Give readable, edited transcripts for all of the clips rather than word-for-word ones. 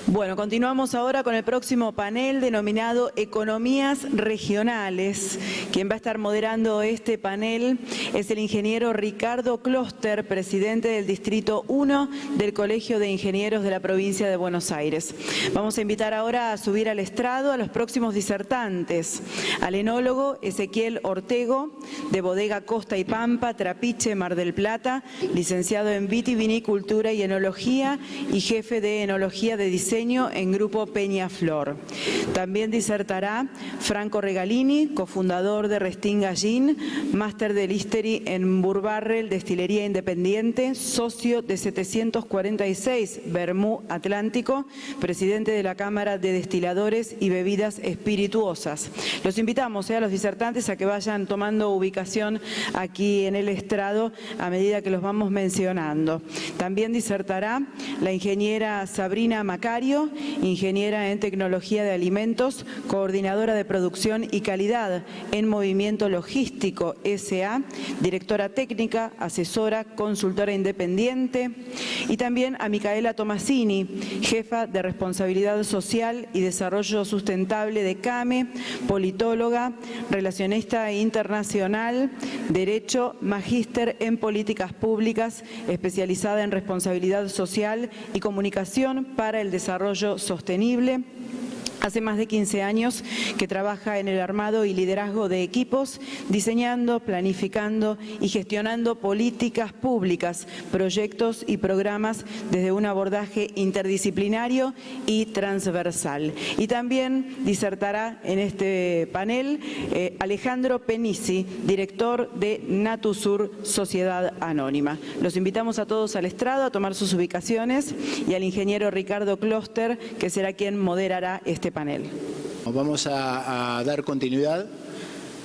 Bueno, continuamos ahora con el próximo panel denominado Economías Regionales. Quien va a estar moderando este panel es el ingeniero Ricardo Kloster, presidente del Distrito 1 del Colegio de Ingenieros de la provincia de Buenos Aires. Vamos a invitar ahora a subir al estrado a los próximos disertantes: al enólogo Ezequiel Ortego, de Bodega Costa y Pampa, Trapiche, Mar del Plata, licenciado en Vitivinicultura y Enología y jefe de Enología de Diseño en Grupo Peñaflor. También disertará Franco Regalini, cofundador de Restinga Gin, máster de Listery en Burbarrel, destilería independiente, socio de 746 Vermú Atlántico, presidente de la Cámara de Destiladores y Bebidas Espirituosas. Los invitamos a los disertantes a que vayan tomando ubicación aquí en el estrado a medida que los vamos mencionando. También disertará la ingeniera Sabrina Macario, ingeniera en Tecnología de Alimentos, coordinadora de Producción y Calidad en Movimiento Logístico S.A., directora técnica, asesora, consultora independiente, y también a Micaela Tomasini, jefa de Responsabilidad Social y Desarrollo Sustentable de CAME, politóloga, relacionista internacional, Derecho, magíster en Políticas Públicas, especializada en Responsabilidad Social y Comunicación para el Desarrollo Sostenible. Hace más de 15 años que trabaja en el armado y liderazgo de equipos, diseñando, planificando y gestionando políticas públicas, proyectos y programas desde un abordaje interdisciplinario y transversal. Y también disertará en este panel Alejandro Penisi, director de Natusur Sociedad Anónima. Los invitamos a todos al estrado a tomar sus ubicaciones y al ingeniero Ricardo Kloster, que será quien moderará este panel. Vamos a dar continuidad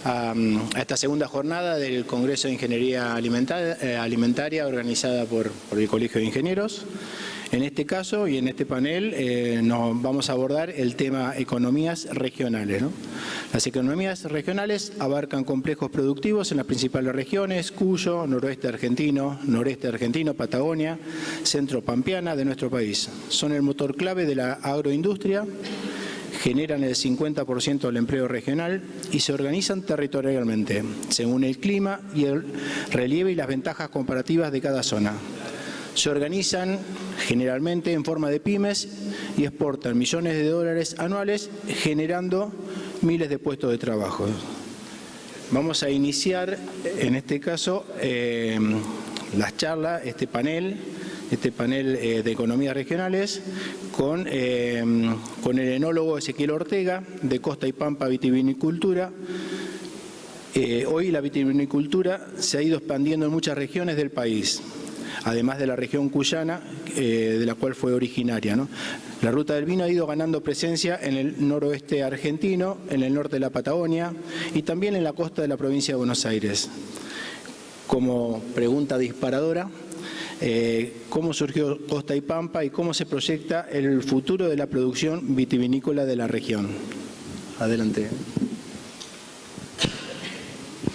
a esta segunda jornada del Congreso de Ingeniería Alimentaria organizada por el Colegio de Ingenieros. En este caso y en este panel nos vamos a abordar el tema economías regionales, ¿no? Las economías regionales abarcan complejos productivos en las principales regiones: Cuyo, noroeste argentino, Patagonia, centro pampeana de nuestro país. Son el motor clave de la agroindustria, generan el 50% del empleo regional y se organizan territorialmente, según el clima y el relieve y las ventajas comparativas de cada zona. Se organizan generalmente en forma de pymes y exportan millones de dólares anuales, generando miles de puestos de trabajo. Vamos a iniciar, en este caso, las charlas, este panel de economías regionales con el enólogo Ezequiel Ortega, de Costa y Pampa Vitivinicultura. Hoy la vitivinicultura se ha ido expandiendo en muchas regiones del país, además de la región cuyana, de la cual fue originaria, ¿no? La ruta del vino ha ido ganando presencia en el noroeste argentino, en el norte de la Patagonia y también en la costa de la provincia de Buenos Aires. Como pregunta disparadora, ¿cómo surgió Costa y Pampa y cómo se proyecta el futuro de la producción vitivinícola de la región? Adelante.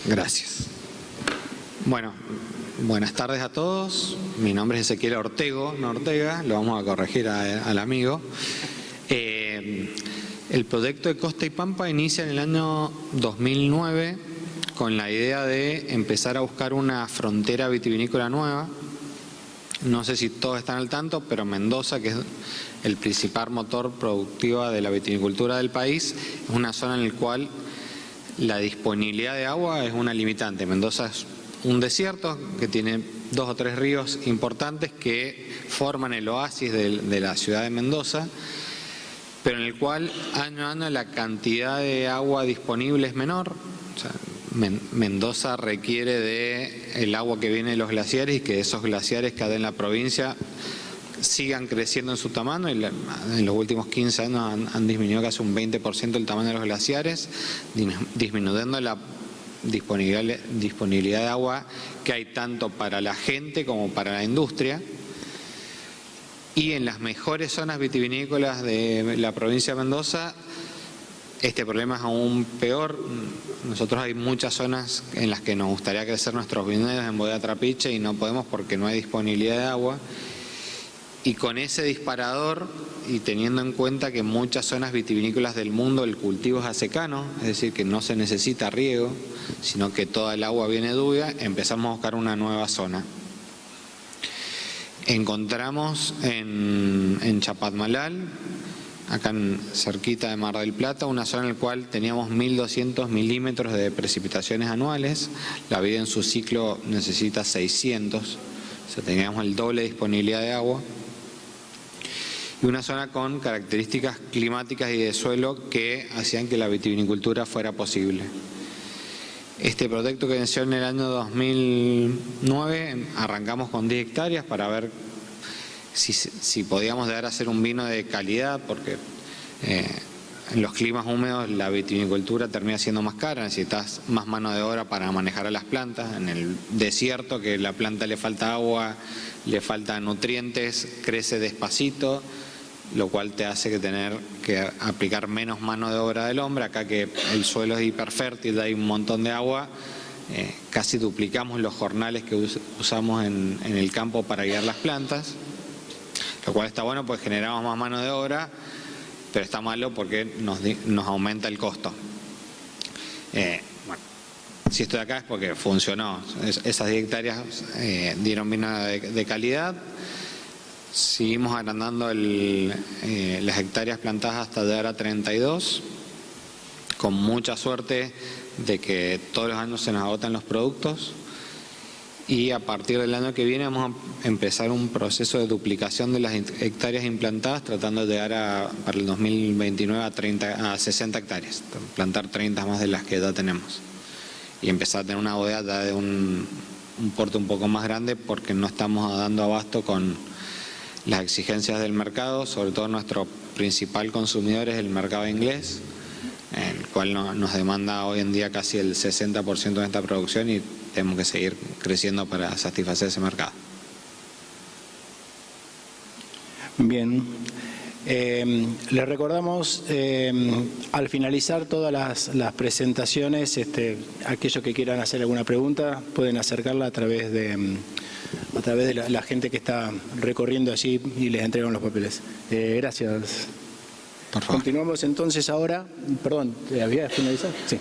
Gracias. Bueno, buenas tardes a todos. Mi nombre es Ezequiel Ortego, no Ortega, lo vamos a corregir al amigo. El proyecto de Costa y Pampa inicia en el año 2009 con la idea de empezar a buscar una frontera vitivinícola nueva. No sé si todos están al tanto, pero Mendoza, que es el principal motor productivo de la vitivinicultura del país, es una zona en la cual la disponibilidad de agua es una limitante. Mendoza es un desierto que tiene 2 o 3 ríos importantes que forman el oasis de la ciudad de Mendoza, pero en el cual año a año la cantidad de agua disponible es menor. O sea, Mendoza requiere del agua que viene de los glaciares y que esos glaciares que hay en la provincia sigan creciendo en su tamaño. En los últimos 15 años han disminuido casi un 20% el tamaño de los glaciares, disminuyendo la disponibilidad de agua que hay tanto para la gente como para la industria. Y en las mejores zonas vitivinícolas de la provincia de Mendoza, este problema es aún peor. Nosotros hay muchas zonas en las que nos gustaría crecer nuestros viñedos en Bodega Trapiche y no podemos porque no hay disponibilidad de agua. Y con ese disparador, y teniendo en cuenta que en muchas zonas vitivinícolas del mundo el cultivo es a secano, es decir, que no se necesita riego, sino que toda el agua viene de lluvia, empezamos a buscar una nueva zona. Encontramos en Chapadmalal, acá cerquita de Mar del Plata, una zona en la cual teníamos 1.200 milímetros de precipitaciones anuales. La vida en su ciclo necesita 600, o sea, teníamos el doble de disponibilidad de agua. Y una zona con características climáticas y de suelo que hacían que la vitivinicultura fuera posible. Este proyecto que inició en el año 2009, arrancamos con 10 hectáreas para ver si podíamos llegar a hacer un vino de calidad, porque en los climas húmedos la vitivinicultura termina siendo más cara, necesitas más mano de obra para manejar a las plantas. En el desierto, que la planta le falta agua, le falta nutrientes, crece despacito, lo cual te hace tener que aplicar menos mano de obra del hombre. Acá que el suelo es hiperfértil, hay un montón de agua, casi duplicamos los jornales que usamos en el campo para guiar las plantas, lo cual está bueno, pues generamos más mano de obra, pero está malo porque nos aumenta el costo. Bueno, si estoy acá es porque funcionó. Esas 10 hectáreas dieron vino de calidad. Seguimos agrandando las hectáreas plantadas hasta llegar a 32, con mucha suerte de que todos los años se nos agotan los productos, y a partir del año que viene vamos a empezar un proceso de duplicación de las hectáreas implantadas, tratando de llegar para el 2029 a 60 hectáreas, plantar 30 más de las que ya tenemos, y empezar a tener una bodega ya de un porte un poco más grande, porque no estamos dando abasto con las exigencias del mercado. Sobre todo nuestro principal consumidor es el mercado inglés, el cual nos demanda hoy en día casi el 60% de esta producción, y tenemos que seguir creciendo para satisfacer ese mercado. Bien. Les recordamos, al finalizar todas las presentaciones, aquellos que quieran hacer alguna pregunta pueden acercarla a través de la gente que está recorriendo allí y les entregan los papeles. Gracias. Por favor. Continuamos entonces ahora, perdón, ¿había finalizado? Sí.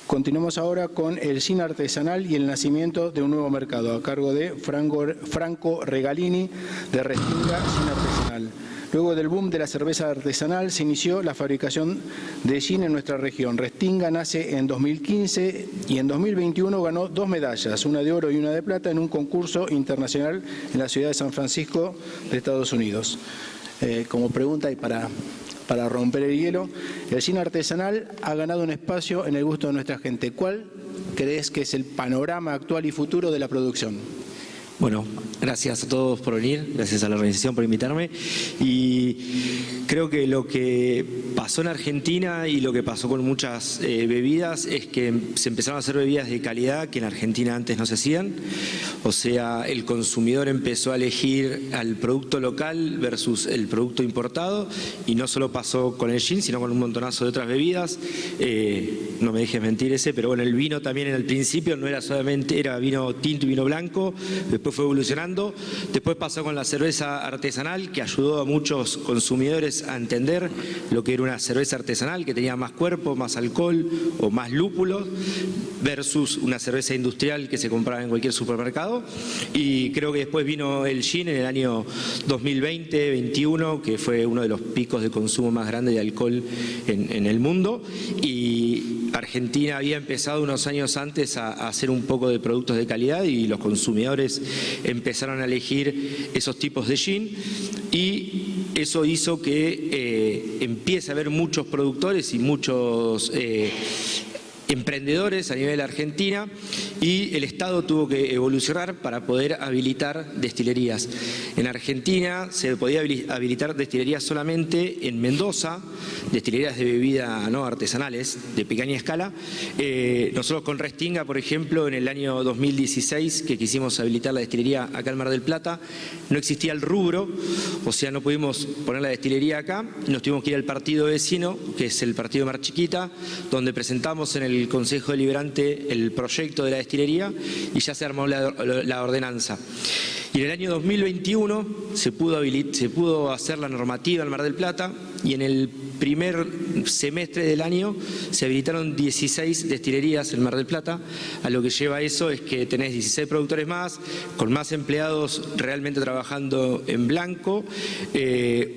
Continuamos ahora con el gin artesanal y el nacimiento de un nuevo mercado, a cargo de Franco Regalini, de Restinga Gin Artesanal. Luego del boom de la cerveza artesanal se inició la fabricación de gin en nuestra región. Restinga nace en 2015 y en 2021 ganó 2 medallas, una de oro y una de plata, en un concurso internacional en la ciudad de San Francisco de Estados Unidos. Como pregunta y para romper el hielo, el gin artesanal ha ganado un espacio en el gusto de nuestra gente. ¿Cuál crees que es el panorama actual y futuro de la producción? Bueno, gracias a todos por venir, gracias a la organización por invitarme, y creo que lo que pasó en Argentina y lo que pasó con muchas bebidas es que se empezaron a hacer bebidas de calidad que en Argentina antes no se hacían. O sea, el consumidor empezó a elegir al producto local versus el producto importado, y no solo pasó con el gin, sino con un montonazo de otras bebidas. No me dejes mentir pero bueno, el vino también al principio no era solamente, era vino tinto y vino blanco, después fue evolucionando, después pasó con la cerveza artesanal, que ayudó a muchos consumidores a entender lo que era una cerveza artesanal, que tenía más cuerpo, más alcohol o más lúpulo, versus una cerveza industrial que se compraba en cualquier supermercado. Y creo que después vino el gin en el año 2020-21, que fue uno de los picos de consumo más grandes de alcohol en el mundo, y Argentina había empezado unos años antes a hacer un poco de productos de calidad, y los consumidores empezaron a elegir esos tipos de gin, y eso hizo que empiece a haber muchos productores y muchos emprendedores a nivel Argentina, y el Estado tuvo que evolucionar para poder habilitar destilerías. En Argentina se podía habilitar destilerías solamente en Mendoza, destilerías de bebida no artesanales, de pequeña escala. Nosotros con Restinga, por ejemplo, en el año 2016, que quisimos habilitar la destilería acá en Mar del Plata, no existía el rubro, o sea, no pudimos poner la destilería acá, nos tuvimos que ir al partido vecino, que es el partido de Mar Chiquita, donde presentamos en el el Consejo Deliberante el proyecto de la destilería y ya se armó la ordenanza. Y en el año 2021 se pudo hacer la normativa en Mar del Plata y en el primer semestre del año se habilitaron 16 destilerías en Mar del Plata. A lo que lleva eso es que tenés 16 productores más, con más empleados realmente trabajando en blanco.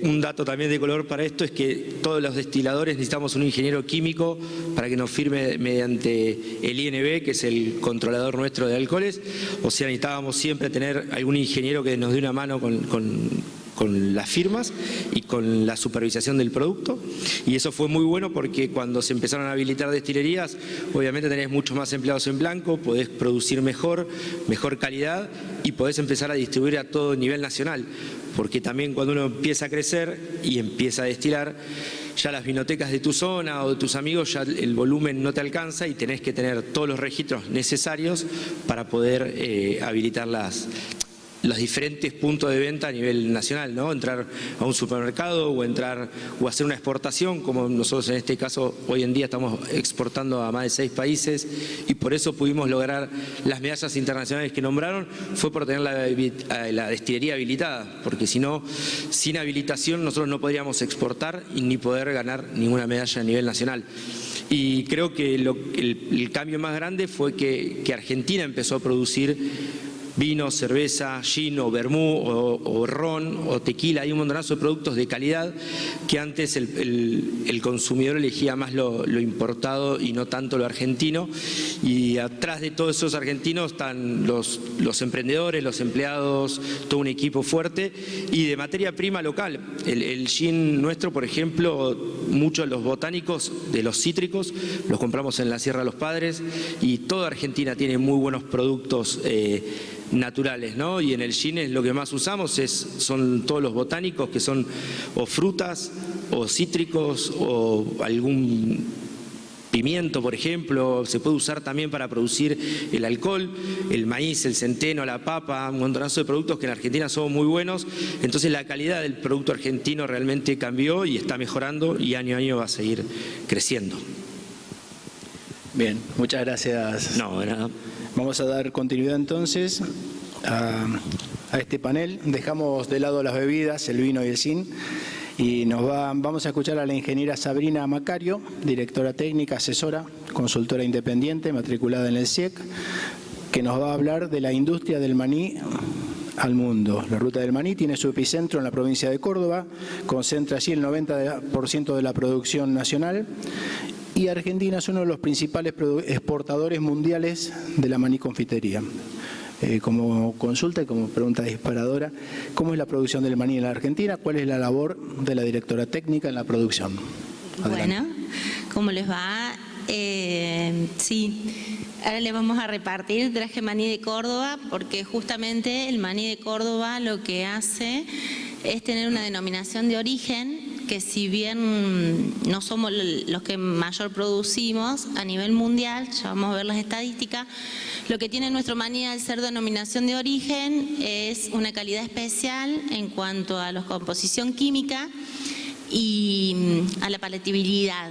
Un dato también de color para esto es que todos los destiladores necesitamos un ingeniero químico para que nos firme mediante el INB, que es el controlador nuestro de alcoholes. O sea, necesitábamos siempre tener algún ingeniero que nos dé una mano con las firmas y con la supervisación del producto, y eso fue muy bueno porque cuando se empezaron a habilitar destilerías, obviamente tenés muchos más empleados en blanco, podés producir mejor calidad y podés empezar a distribuir a todo nivel nacional, porque también cuando uno empieza a crecer y empieza a destilar, ya las vinotecas de tu zona o de tus amigos, ya el volumen no te alcanza y tenés que tener todos los registros necesarios para poder habilitar los diferentes puntos de venta a nivel nacional, ¿no? Entrar a un supermercado o hacer una exportación, como nosotros en este caso hoy en día estamos exportando a más de 6 países y por eso pudimos lograr las medallas internacionales que nombraron, fue por tener la destilería habilitada, porque si no, sin habilitación nosotros no podríamos exportar y ni poder ganar ninguna medalla a nivel nacional. Y creo que el cambio más grande fue que Argentina empezó a producir vino, cerveza, gin o vermú o ron o tequila. Hay un montonazo de productos de calidad que antes el consumidor elegía más lo importado y no tanto lo argentino, y atrás de todos esos argentinos están los emprendedores, los empleados, todo un equipo fuerte y de materia prima local. El gin nuestro, por ejemplo, muchos de los botánicos de los cítricos los compramos en la Sierra de los Padres, y toda Argentina tiene muy buenos productos naturales, ¿no? Y en el gin lo que más usamos son todos los botánicos, que son o frutas o cítricos o algún pimiento, por ejemplo. Se puede usar también para producir el alcohol, el maíz, el centeno, la papa, un montonazo de productos que en Argentina son muy buenos. Entonces la calidad del producto argentino realmente cambió y está mejorando, y año a año va a seguir creciendo. Bien, muchas gracias. No, de nada. Vamos a dar continuidad entonces a este panel. Dejamos de lado las bebidas, el vino y el gin, y vamos a escuchar a la ingeniera Sabrina Macario, directora técnica, asesora, consultora independiente, matriculada en el CIEC, que nos va a hablar de la industria del maní al mundo. La ruta del maní tiene su epicentro en la provincia de Córdoba, concentra allí el 90% de la producción nacional, y Argentina es uno de los principales exportadores mundiales de la maní confitería. Como consulta y como pregunta disparadora, ¿cómo es la producción del maní en la Argentina? ¿Cuál es la labor de la directora técnica en la producción? Adelante. Bueno, ¿cómo les va? Sí, ahora les vamos a repartir. Traje maní de Córdoba porque justamente el maní de Córdoba lo que hace es tener una denominación de origen que, si bien no somos los que mayor producimos a nivel mundial, ya vamos a ver las estadísticas, lo que tiene nuestro maní al ser denominación de origen es una calidad especial en cuanto a la composición química y a la palatabilidad.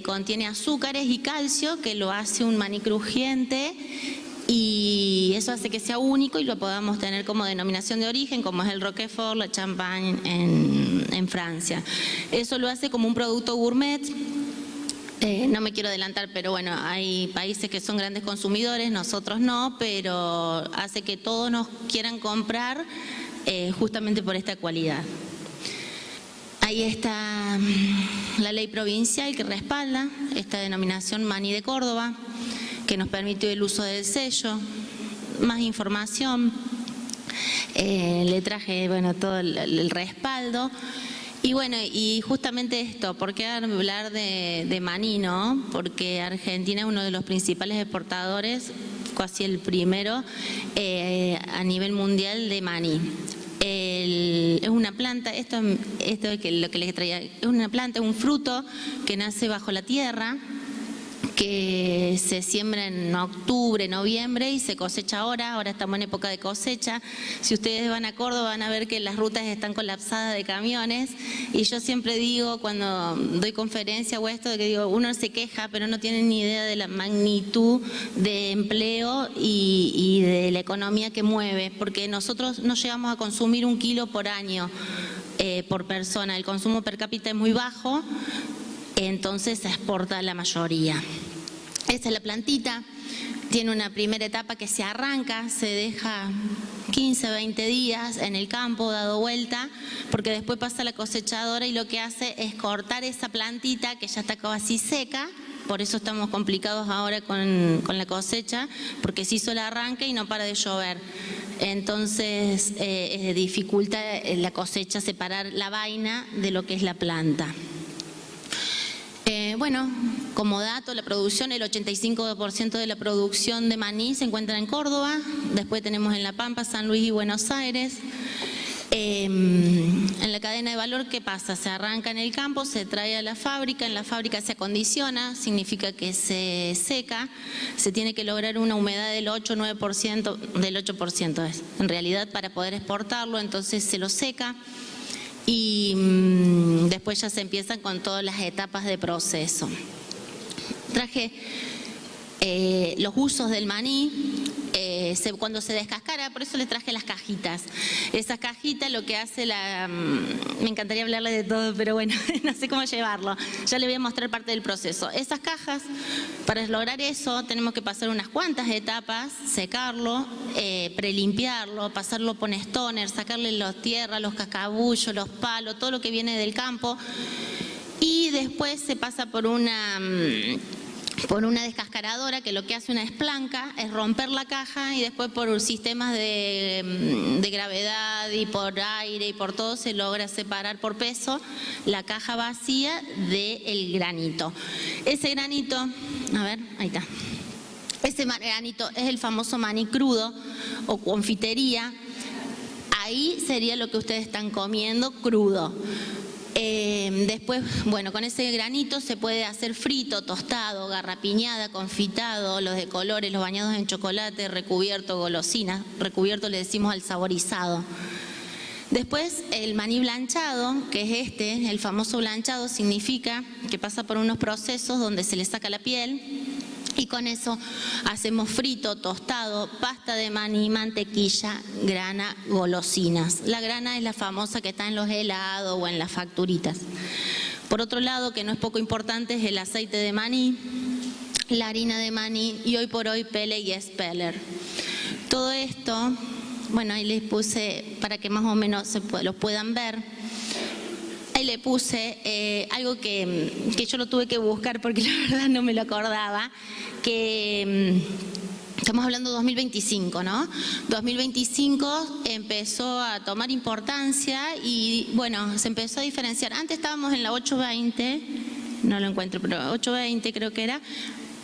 Contiene azúcares y calcio, que lo hace un maní crujiente, y eso hace que sea único y lo podamos tener como denominación de origen, como es el Roquefort, la Champagne en Francia. Eso lo hace como un producto gourmet. No me quiero adelantar, pero bueno, hay países que son grandes consumidores, nosotros no, pero hace que todos nos quieran comprar justamente por esta cualidad. Ahí está la ley provincial que respalda esta denominación maní de Córdoba, que nos permitió el uso del sello. Más información, le traje todo el respaldo. Y bueno, y justamente esto, ¿por qué hablar de maní, no? Porque Argentina es uno de los principales exportadores, casi el primero a nivel mundial de maní. Es una planta, esto es lo que les traía, es una planta, es un fruto que nace bajo la tierra, que se siembra en octubre, noviembre y se cosecha ahora estamos en época de cosecha. Si ustedes van a Córdoba van a ver que las rutas están colapsadas de camiones y yo siempre digo cuando doy conferencia o esto, que digo, uno se queja pero no tiene ni idea de la magnitud de empleo y de la economía que mueve, porque nosotros no llegamos a consumir 1 kilo por año por persona, el consumo per cápita es muy bajo, entonces se exporta la mayoría. Esta es la plantita, tiene una primera etapa que se arranca, se deja 15, 20 días en el campo dado vuelta, porque después pasa la cosechadora y lo que hace es cortar esa plantita que ya está casi seca, por eso estamos complicados ahora con la cosecha, porque se hizo el arranque y no para de llover. Entonces dificulta la cosecha separar la vaina de lo que es la planta. Bueno, como dato, la producción, el 85% de la producción de maní se encuentra en Córdoba, después tenemos en La Pampa, San Luis y Buenos Aires. En la cadena de valor, ¿qué pasa? Se arranca en el campo, se trae a la fábrica, en la fábrica se acondiciona, significa que se seca, se tiene que lograr una humedad del 8-9%, del 8% es, en realidad para poder exportarlo, entonces se lo seca. Y después ya se empiezan con todas las etapas de proceso. Traje los usos del maní, cuando se descascara, por eso les traje las cajitas. Esas cajitas lo que hace me encantaría hablarle de todo, pero bueno, no sé cómo llevarlo. Ya les voy a mostrar parte del proceso. Esas cajas, para lograr eso, tenemos que pasar unas cuantas etapas, secarlo, prelimpiarlo, pasarlo por stoner, sacarle las tierras, los cascabullos, los palos, todo lo que viene del campo. Y después se pasa por una descascaradora que lo que hace una esplanca es romper la caja y después por sistemas de gravedad y por aire y por todo se logra separar por peso la caja vacía del granito. Ese granito, a ver, ahí está. Ese granito es el famoso maní crudo o confitería. Ahí sería lo que ustedes están comiendo crudo. Después, bueno, con ese granito se puede hacer frito, tostado, garrapiñada, confitado, los de colores, los bañados en chocolate, recubierto, golosinas. Recubierto le decimos al saborizado. Después el maní blanchado, que es el famoso blanchado, significa que pasa por unos procesos donde se le saca la piel. Y con eso hacemos frito, tostado, pasta de maní, mantequilla, grana, golosinas. La grana es la famosa que está en los helados o en las facturitas. Por otro lado, que no es poco importante, es el aceite de maní, la harina de maní y hoy por hoy pele y speller. Todo esto, bueno, ahí les puse para que más o menos lo puedan ver. Ahí le puse algo que yo lo tuve que buscar porque la verdad no me lo acordaba, que estamos hablando de 2025, ¿no? 2025 empezó a tomar importancia y bueno, se empezó a diferenciar. Antes estábamos en la 820, no lo encuentro, pero 820 creo que era.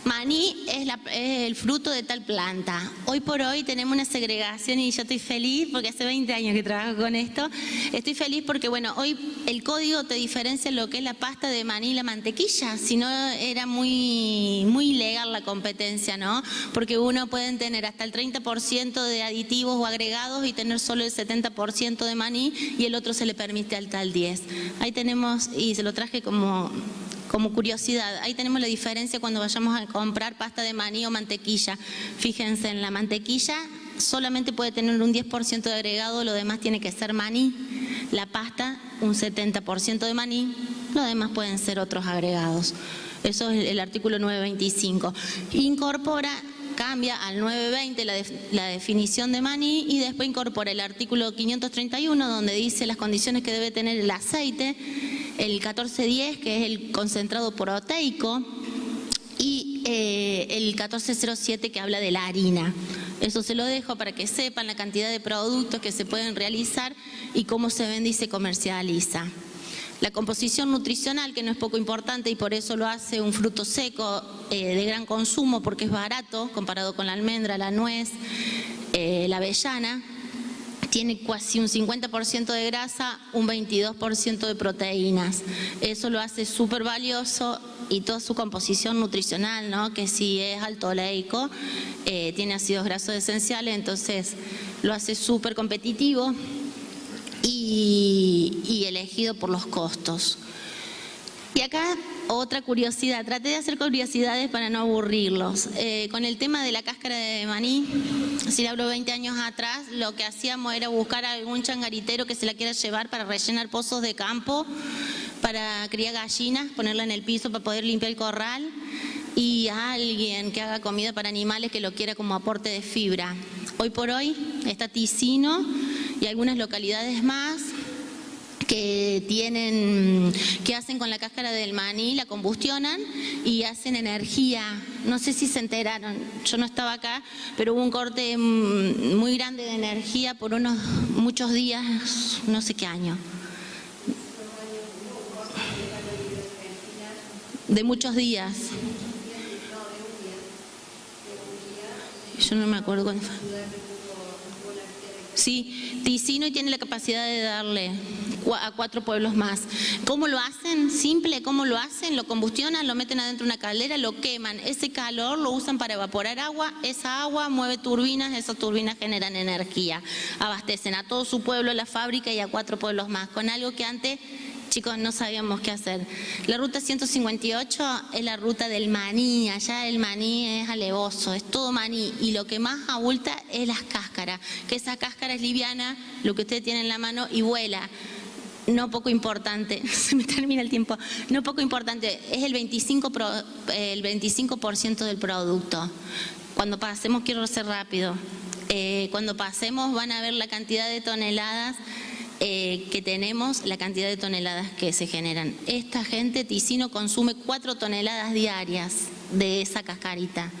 Maní es el fruto de tal planta. Hoy por hoy tenemos una segregación y yo estoy feliz porque hace 20 años que trabajo con esto. Estoy feliz porque, bueno, hoy el código te diferencia lo que es la pasta de maní y la mantequilla. Si no, era muy ilegal la competencia, ¿no? Porque uno puede tener hasta el 30% de aditivos o agregados y tener solo el 70% de maní y el otro se le permite hasta el 10%. Ahí tenemos, y se lo traje como curiosidad, ahí tenemos la diferencia cuando vayamos a comprar pasta de maní o mantequilla. Fíjense, en la mantequilla solamente puede tener un 10% de agregado, lo demás tiene que ser maní. La pasta, un 70% de maní, lo demás pueden ser otros agregados. Eso es el artículo 925. Cambia al 920 la definición de maní y después incorpora el artículo 531 donde dice las condiciones que debe tener el aceite, el 1410 que es el concentrado proteico y el 1407 que habla de la harina. Eso se lo dejo para que sepan la cantidad de productos que se pueden realizar y cómo se vende y se comercializa. La composición nutricional, que no es poco importante y por eso lo hace un fruto seco de gran consumo porque es barato comparado con la almendra, la nuez, la avellana. Tiene casi un 50% de grasa, un 22% de proteínas. Eso lo hace súper valioso y toda su composición nutricional, ¿no? Que si es alto oleico, tiene ácidos grasos esenciales, entonces lo hace súper competitivo y elegido por los costos. Y acá otra curiosidad, traté de hacer curiosidades para no aburrirlos. Con el tema de la cáscara de maní, si le hablo 20 años atrás, lo que hacíamos era buscar a algún changaritero que se la quiera llevar para rellenar pozos de campo, para criar gallinas, ponerla en el piso para poder limpiar el corral, y a alguien que haga comida para animales que lo quiera como aporte de fibra. Hoy por hoy está Ticino y algunas localidades más que hacen con la cáscara del maní, la combustionan y hacen energía. No sé si se enteraron, yo no estaba acá, pero hubo un corte muy grande de energía por muchos días, no sé qué año. De muchos días. Yo no me acuerdo cuándo fue. Sí, Ticino, y tiene la capacidad de darle a 4 pueblos más. ¿Cómo lo hacen? Simple, ¿cómo lo hacen? Lo combustionan, lo meten adentro de una caldera, lo queman. Ese calor lo usan para evaporar agua, esa agua mueve turbinas, esas turbinas generan energía. Abastecen a todo su pueblo, la fábrica, y a 4 pueblos más, con algo que antes, chicos, no sabíamos qué hacer. La ruta 158 es la ruta del maní. Allá el maní es alevoso, es todo maní. Y lo que más abulta es las cáscaras, que esa cáscara es liviana, lo que ustedes tienen en la mano, y vuela. No poco importante, se me termina el tiempo, no poco importante, es el 25% del producto. Cuando pasemos, quiero ser rápido, cuando pasemos van a ver la cantidad de toneladas que tenemos, la cantidad de toneladas que se generan. Esta gente, Ticino, consume 4 toneladas diarias de esa cascarita,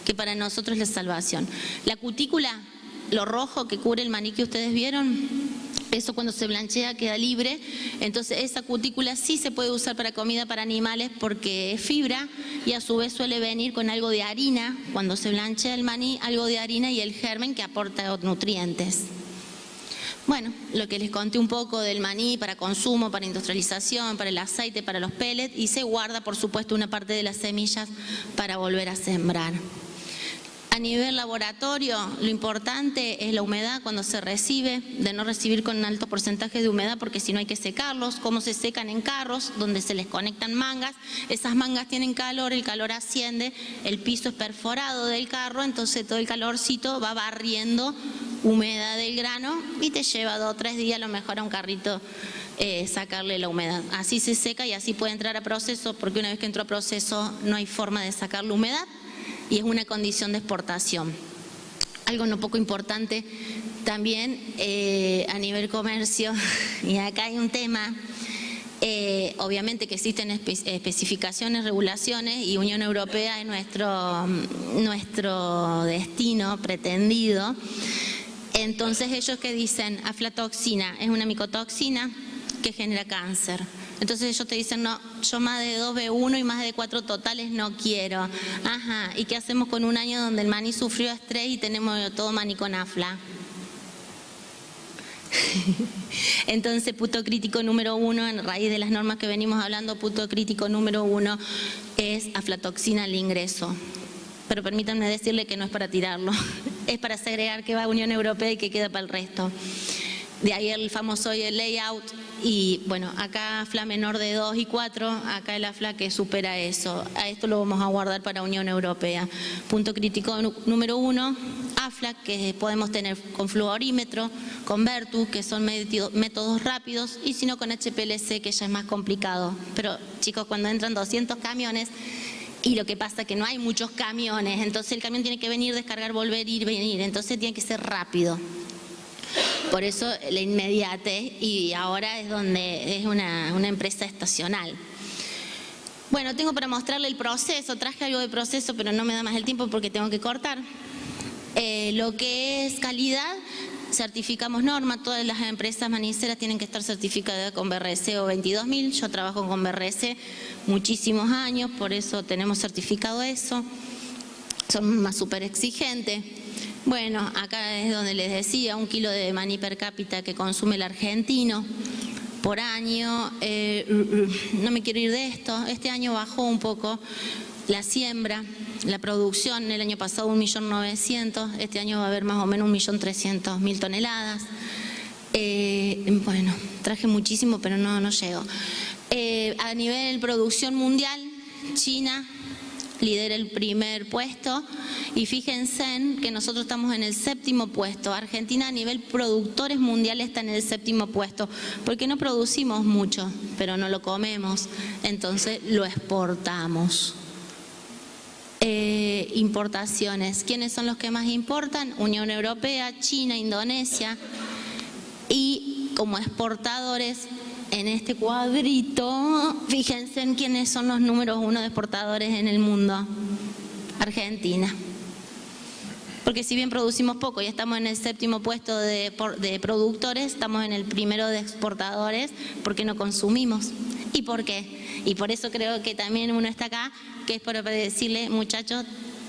que para nosotros es la salvación. La cutícula, lo rojo que cubre el maní que ustedes vieron, eso cuando se blanchea queda libre, entonces esa cutícula sí se puede usar para comida para animales porque es fibra, y a su vez suele venir con algo de harina, cuando se blanchea el maní, algo de harina y el germen que aporta nutrientes. Bueno, lo que les conté un poco del maní para consumo, para industrialización, para el aceite, para los pellets, y se guarda, por supuesto, una parte de las semillas para volver a sembrar. A nivel laboratorio, lo importante es la humedad cuando se recibe, de no recibir con un alto porcentaje de humedad, porque si no hay que secarlos. Cómo se secan en carros, donde se les conectan mangas. Esas mangas tienen calor, el calor asciende, el piso es perforado del carro, entonces todo el calorcito va barriendo humedad del grano y te lleva 2 o 3 días a lo mejor a un carrito sacarle la humedad. Así se seca y así puede entrar a proceso, porque una vez que entró a proceso no hay forma de sacar la humedad y es una condición de exportación. Algo no poco importante también a nivel comercio, y acá hay un tema, obviamente que existen especificaciones, regulaciones, y Unión Europea es nuestro destino pretendido. Entonces ellos que dicen, aflatoxina es una micotoxina que genera cáncer. Entonces ellos te dicen, no, yo más de 2B1 y más de 4 totales no quiero. Ajá, ¿y qué hacemos con un año donde el maní sufrió estrés y tenemos todo maní con afla? Entonces, punto crítico número 1, en raíz de las normas que venimos hablando, punto crítico número 1 es aflatoxina al ingreso. Pero permítanme decirle que no es para tirarlo, es para segregar que va a Unión Europea y que queda para el resto. De ahí el famoso layout, y bueno, acá AFLA menor de 2 y 4, acá el AFLA que supera eso. A esto lo vamos a guardar para Unión Europea. Punto crítico número 1, AFLA, que podemos tener con fluorímetro, con Vertu, que son métodos rápidos, y si no con HPLC, que ya es más complicado. Pero chicos, cuando entran 200 camiones, y lo que pasa es que no hay muchos camiones, entonces el camión tiene que venir, descargar, volver, ir, venir, entonces tiene que ser rápido. Por eso la inmediatez, y ahora es donde es una empresa estacional. Bueno, tengo para mostrarle el proceso, traje algo de proceso, pero no me da más el tiempo porque tengo que cortar. Lo que es calidad, certificamos norma, todas las empresas maniceras tienen que estar certificadas con BRC o 22000, yo trabajo con BRC muchísimos años, por eso tenemos certificado eso, somos más súper exigentes. Bueno, acá es donde les decía, 1 kilo de maní per cápita que consume el argentino, por año. No me quiero ir de esto. Este año bajó un poco la siembra, la producción. El año pasado 1.900.000, este año va a haber más o menos 1.300.000 toneladas. Bueno, traje muchísimo, pero no llego. A nivel producción mundial, China lidera el primer puesto y fíjense que nosotros estamos en el 7º puesto. Argentina a nivel productores mundiales está en el 7º puesto, porque no producimos mucho, pero no lo comemos, entonces lo exportamos. Importaciones, ¿quiénes son los que más importan? Unión Europea, China, Indonesia. Y como exportadores, en este cuadrito, fíjense en quiénes son los números 1 de exportadores en el mundo. Argentina. Porque si bien producimos poco y estamos en el 7º puesto de productores, estamos en el primero de exportadores porque no consumimos. ¿Y por qué? Y por eso creo que también uno está acá, que es para decirle, muchachos,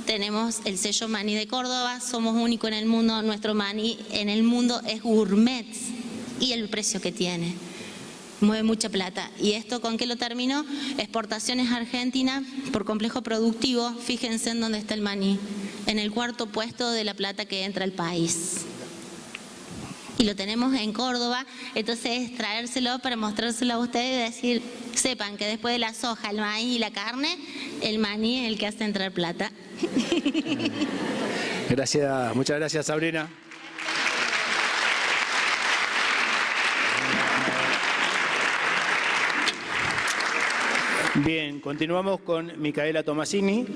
tenemos el sello maní de Córdoba, somos únicos en el mundo, nuestro maní en el mundo es gourmet y el precio que tiene. Mueve mucha plata. ¿Y esto con qué lo termino? Exportaciones Argentina por complejo productivo. Fíjense en dónde está el maní. En el 4º puesto de la plata que entra al país. Y lo tenemos en Córdoba. Entonces es traérselo para mostrárselo a ustedes y decir, sepan que después de la soja, el maíz y la carne, el maní es el que hace entrar plata. Gracias, muchas gracias, Sabrina. Bien, continuamos con Micaela Tomasini,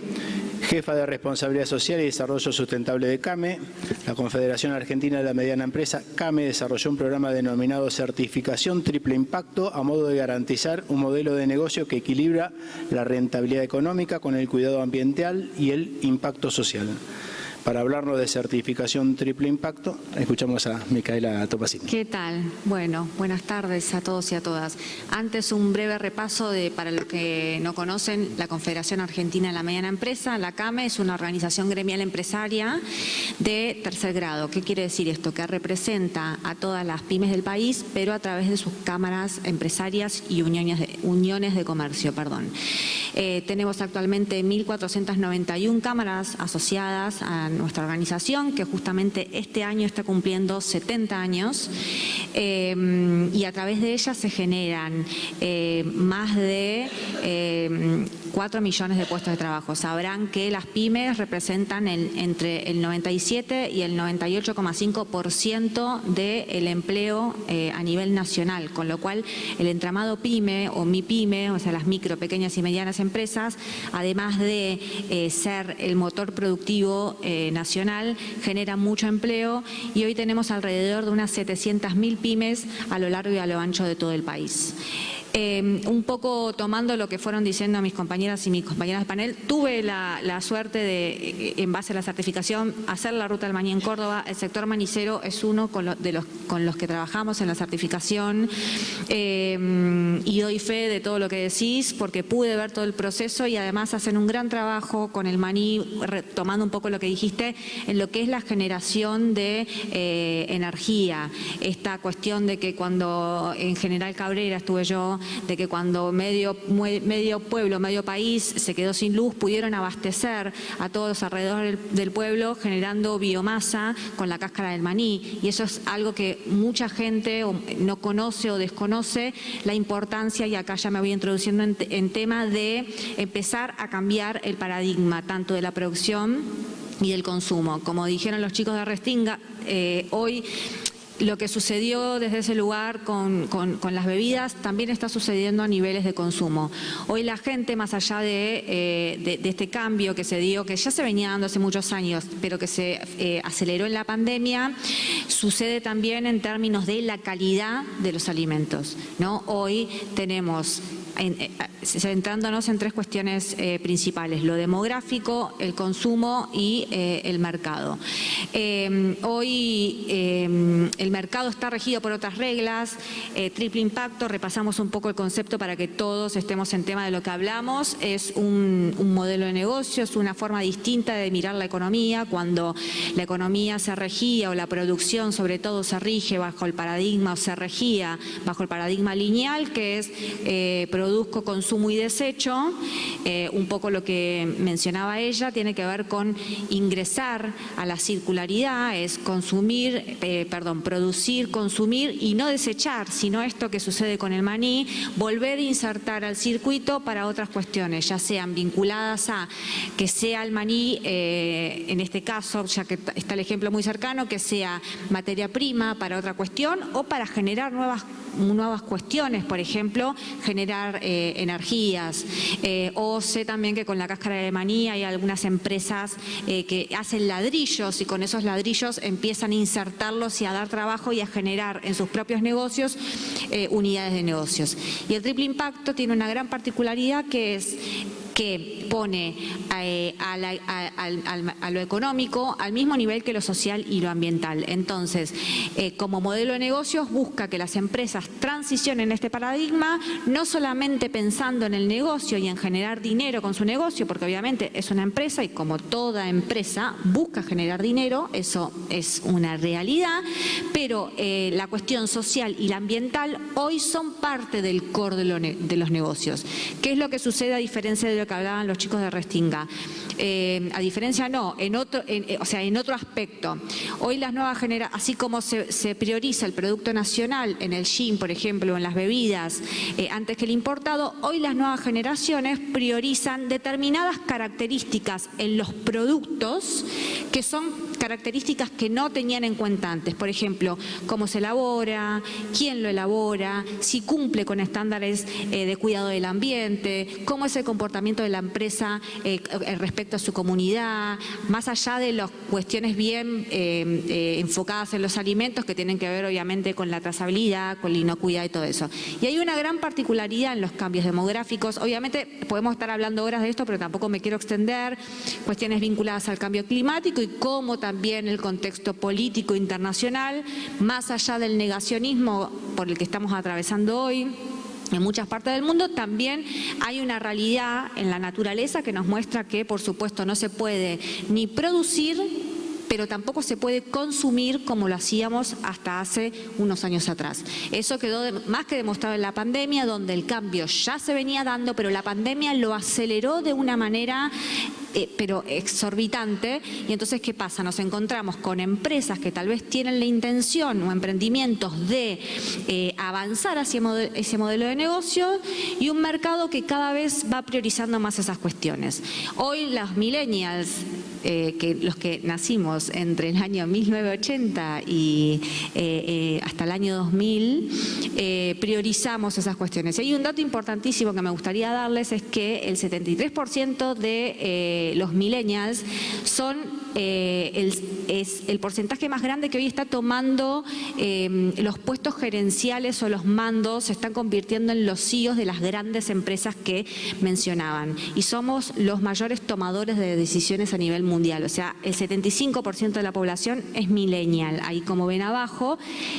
jefa de Responsabilidad Social y Desarrollo Sustentable de CAME. La Confederación Argentina de la Mediana Empresa, CAME, desarrolló un programa denominado Certificación Triple Impacto a modo de garantizar un modelo de negocio que equilibra la rentabilidad económica con el cuidado ambiental y el impacto social. Para hablarnos de certificación triple impacto, escuchamos a Micaela Tomasini. ¿Qué tal? Bueno, buenas tardes a todos y a todas. Antes un breve repaso para los que no conocen, la Confederación Argentina de la Mediana Empresa, la CAME, es una organización gremial empresaria de tercer grado. ¿Qué quiere decir esto? Que representa a todas las pymes del país, pero a través de sus cámaras empresarias y uniones de comercio. Tenemos actualmente 1.491 cámaras asociadas a nuestra organización, que justamente este año está cumpliendo 70 años, y a través de ellas se generan más de 4 millones de puestos de trabajo. Sabrán que las pymes representan entre el 97 y el 98,5% del empleo a nivel nacional, con lo cual el entramado pyme o MIPYME, o sea las micro, pequeñas y medianas empresas, además de ser el motor productivo nacional, genera mucho empleo y hoy tenemos alrededor de unas 700.000 pymes a lo largo y a lo ancho de todo el país. Un poco tomando lo que fueron diciendo mis compañeras y mis compañeras de panel, tuve la suerte de, en base a la certificación, hacer la ruta del maní en Córdoba. El sector manicero es uno con los que trabajamos en la certificación, y doy fe de todo lo que decís porque pude ver todo el proceso y además hacen un gran trabajo con el maní, retomando un poco lo que dijiste, en lo que es la generación de energía. Esta cuestión de que cuando en General Cabrera estuve yo, de que cuando medio pueblo, medio país se quedó sin luz, pudieron abastecer a todos alrededor del pueblo generando biomasa con la cáscara del maní. Y eso es algo que mucha gente no conoce o desconoce la importancia, y acá ya me voy introduciendo en tema de empezar a cambiar el paradigma tanto de la producción y del consumo. Como dijeron los chicos de Restinga, hoy lo que sucedió desde ese lugar con las bebidas también está sucediendo a niveles de consumo. Hoy la gente, más allá de este cambio que se dio, que ya se venía dando hace muchos años, pero que se aceleró en la pandemia, sucede también en términos de la calidad de los alimentos, ¿no? Hoy tenemos centrándonos en tres cuestiones principales: lo demográfico, el consumo y el mercado. Hoy el mercado está regido por otras reglas, triple impacto. Repasamos un poco el concepto para que todos estemos en tema de lo que hablamos. Es un modelo de negocio, es una forma distinta de mirar la economía. Cuando la economía se regía, o la producción sobre todo se rige bajo el paradigma, o se regía bajo el paradigma lineal, que es produzco, consumo y desecho. Un poco lo que mencionaba ella tiene que ver con ingresar a la circularidad, es producir, consumir y no desechar, sino esto que sucede con el maní, volver a insertar al circuito para otras cuestiones, ya sean vinculadas a que sea el maní, en este caso, ya que está el ejemplo muy cercano, que sea materia prima para otra cuestión o para generar nuevas cuestiones, por ejemplo, generar energías. O sé también que con la cáscara de maní hay algunas empresas que hacen ladrillos, y con esos ladrillos empiezan a insertarlos y a dar trabajo y a generar en sus propios negocios unidades de negocios. Y el triple impacto tiene una gran particularidad, que es que pone a lo económico al mismo nivel que lo social y lo ambiental. Entonces, como modelo de negocios, busca que las empresas transicionen este paradigma, no solamente pensando en el negocio y en generar dinero con su negocio, porque obviamente es una empresa y como toda empresa busca generar dinero, eso es una realidad, pero la cuestión social y la ambiental hoy son parte del core de los negocios. ¿Qué es lo que sucede a diferencia de lo que hablaban los chicos de Restinga? A diferencia no, en otro aspecto. Hoy las nuevas generaciones, así como se prioriza el producto nacional en el gin, por ejemplo, en las bebidas, antes que el importado, hoy las nuevas generaciones priorizan determinadas características en los productos que son características que no tenían en cuenta antes. Por ejemplo, cómo se elabora, quién lo elabora, si cumple con estándares de cuidado del ambiente, cómo es el comportamiento de la empresa respecto a su comunidad, más allá de las cuestiones bien enfocadas en los alimentos que tienen que ver obviamente con la trazabilidad, con la inocuidad y todo eso. Y hay una gran particularidad en los cambios demográficos. Obviamente podemos estar hablando horas de esto, pero tampoco me quiero extender. Cuestiones vinculadas al cambio climático y cómo también el contexto político internacional, más allá del negacionismo por el que estamos atravesando hoy, en muchas partes del mundo, también hay una realidad en la naturaleza que nos muestra que, por supuesto, no se puede ni producir, pero tampoco se puede consumir como lo hacíamos hasta hace unos años atrás. Eso quedó más que demostrado en la pandemia, donde el cambio ya se venía dando, pero la pandemia lo aceleró de una manera pero exorbitante. Y entonces, ¿qué pasa? Nos encontramos con empresas que tal vez tienen la intención o emprendimientos de avanzar hacia ese modelo de negocio, y un mercado que cada vez va priorizando más esas cuestiones. Hoy las millennials, que los que nacimos entre el año 1980 y hasta el año 2000, priorizamos esas cuestiones. Y hay un dato importantísimo que me gustaría darles, es que el 73% de los millennials son es el porcentaje más grande que hoy está tomando los puestos gerenciales o los mandos, se están convirtiendo en los CEOs de las grandes empresas que mencionaban. Y somos los mayores tomadores de decisiones a nivel mundial. O sea, el 75% de la población es millennial. Ahí, como ven abajo,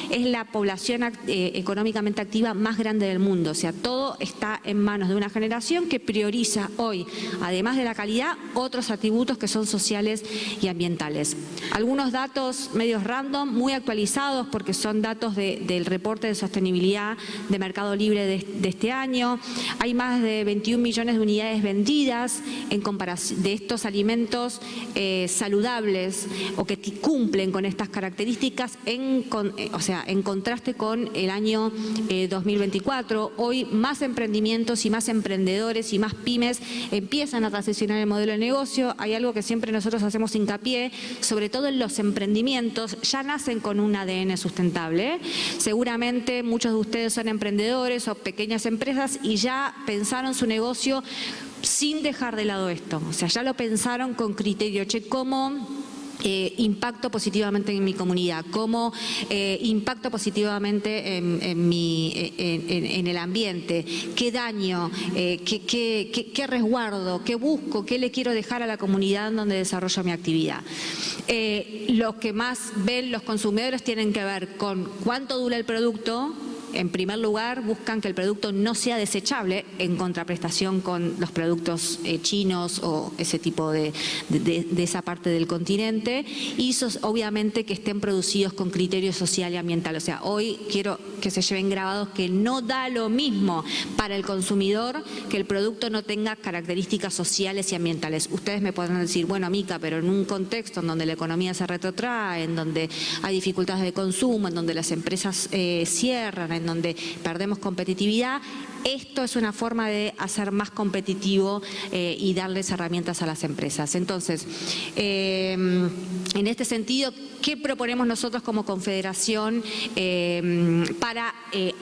es la población económicamente activa más grande del mundo. O sea, todo está en manos de una generación que prioriza hoy, además de la calidad, otros atributos que son sociales y ambientales. Algunos datos medios random, muy actualizados porque son datos del reporte de sostenibilidad de Mercado Libre de este año. Hay más de 21 millones de unidades vendidas en comparación de estos alimentos saludables o que cumplen con estas características en contraste con el año 2024. Hoy más emprendimientos y más emprendedores y más pymes empiezan a transicionar el modelo de negocio. Hay algo que siempre nosotros hacemos hincapié, sobre todo en los emprendimientos, ya nacen con un ADN sustentable. Seguramente muchos de ustedes son emprendedores o pequeñas empresas y ya pensaron su negocio sin dejar de lado esto. O sea, ya lo pensaron con criterio, ¿cómo impacto positivamente en mi comunidad, cómo impacto positivamente en el ambiente, qué daño, qué resguardo, qué busco, qué le quiero dejar a la comunidad en donde desarrollo mi actividad. Lo que más ven los consumidores tienen que ver con cuánto dura el producto. En primer lugar, buscan que el producto no sea desechable, en contraprestación con los productos chinos o ese tipo de esa parte del continente, y obviamente que estén producidos con criterio social y ambiental. O sea, hoy quiero que se lleven grabados que no da lo mismo para el consumidor que el producto no tenga características sociales y ambientales. Ustedes me podrán decir, bueno, Mica, pero en un contexto en donde la economía se retrotrae, en donde hay dificultades de consumo, en donde las empresas cierran, en donde perdemos competitividad, esto es una forma de hacer más competitivo y darles herramientas a las empresas. Entonces, en este sentido, ¿qué proponemos nosotros como Confederación para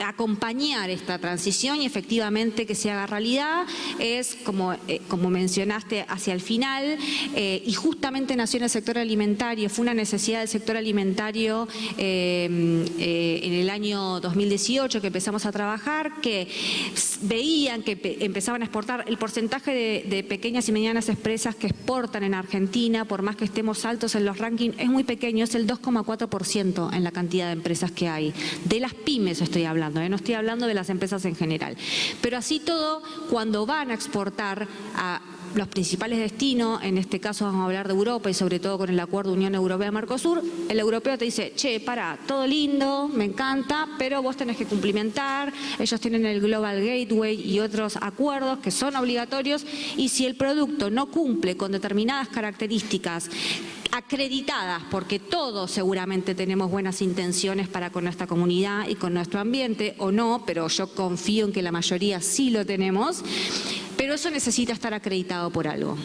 acompañar esta transición y efectivamente que se haga realidad? Es, como mencionaste hacia el final, y justamente nació en el sector alimentario, fue una necesidad del sector alimentario en el año 2018 que empezamos a trabajar, que veían que empezaban a exportar. El porcentaje de pequeñas y medianas empresas que exportan en Argentina, por más que estemos altos en los rankings, es muy pequeño, es el 2,4% en la cantidad de empresas que hay. De las pymes estoy hablando, no estoy hablando de las empresas en general. Pero así todo, cuando van a exportar a los principales destinos, en este caso vamos a hablar de Europa y sobre todo con el acuerdo Unión Europea-Mercosur, el europeo te dice, che, pará, todo lindo, me encanta, pero vos tenés que cumplimentar, ellos tienen el Global Gateway y otros acuerdos que son obligatorios, y si el producto no cumple con determinadas características acreditadas, porque todos seguramente tenemos buenas intenciones para con nuestra comunidad y con nuestro ambiente, o no, pero yo confío en que la mayoría sí lo tenemos, pero eso necesita estar acreditado por algo.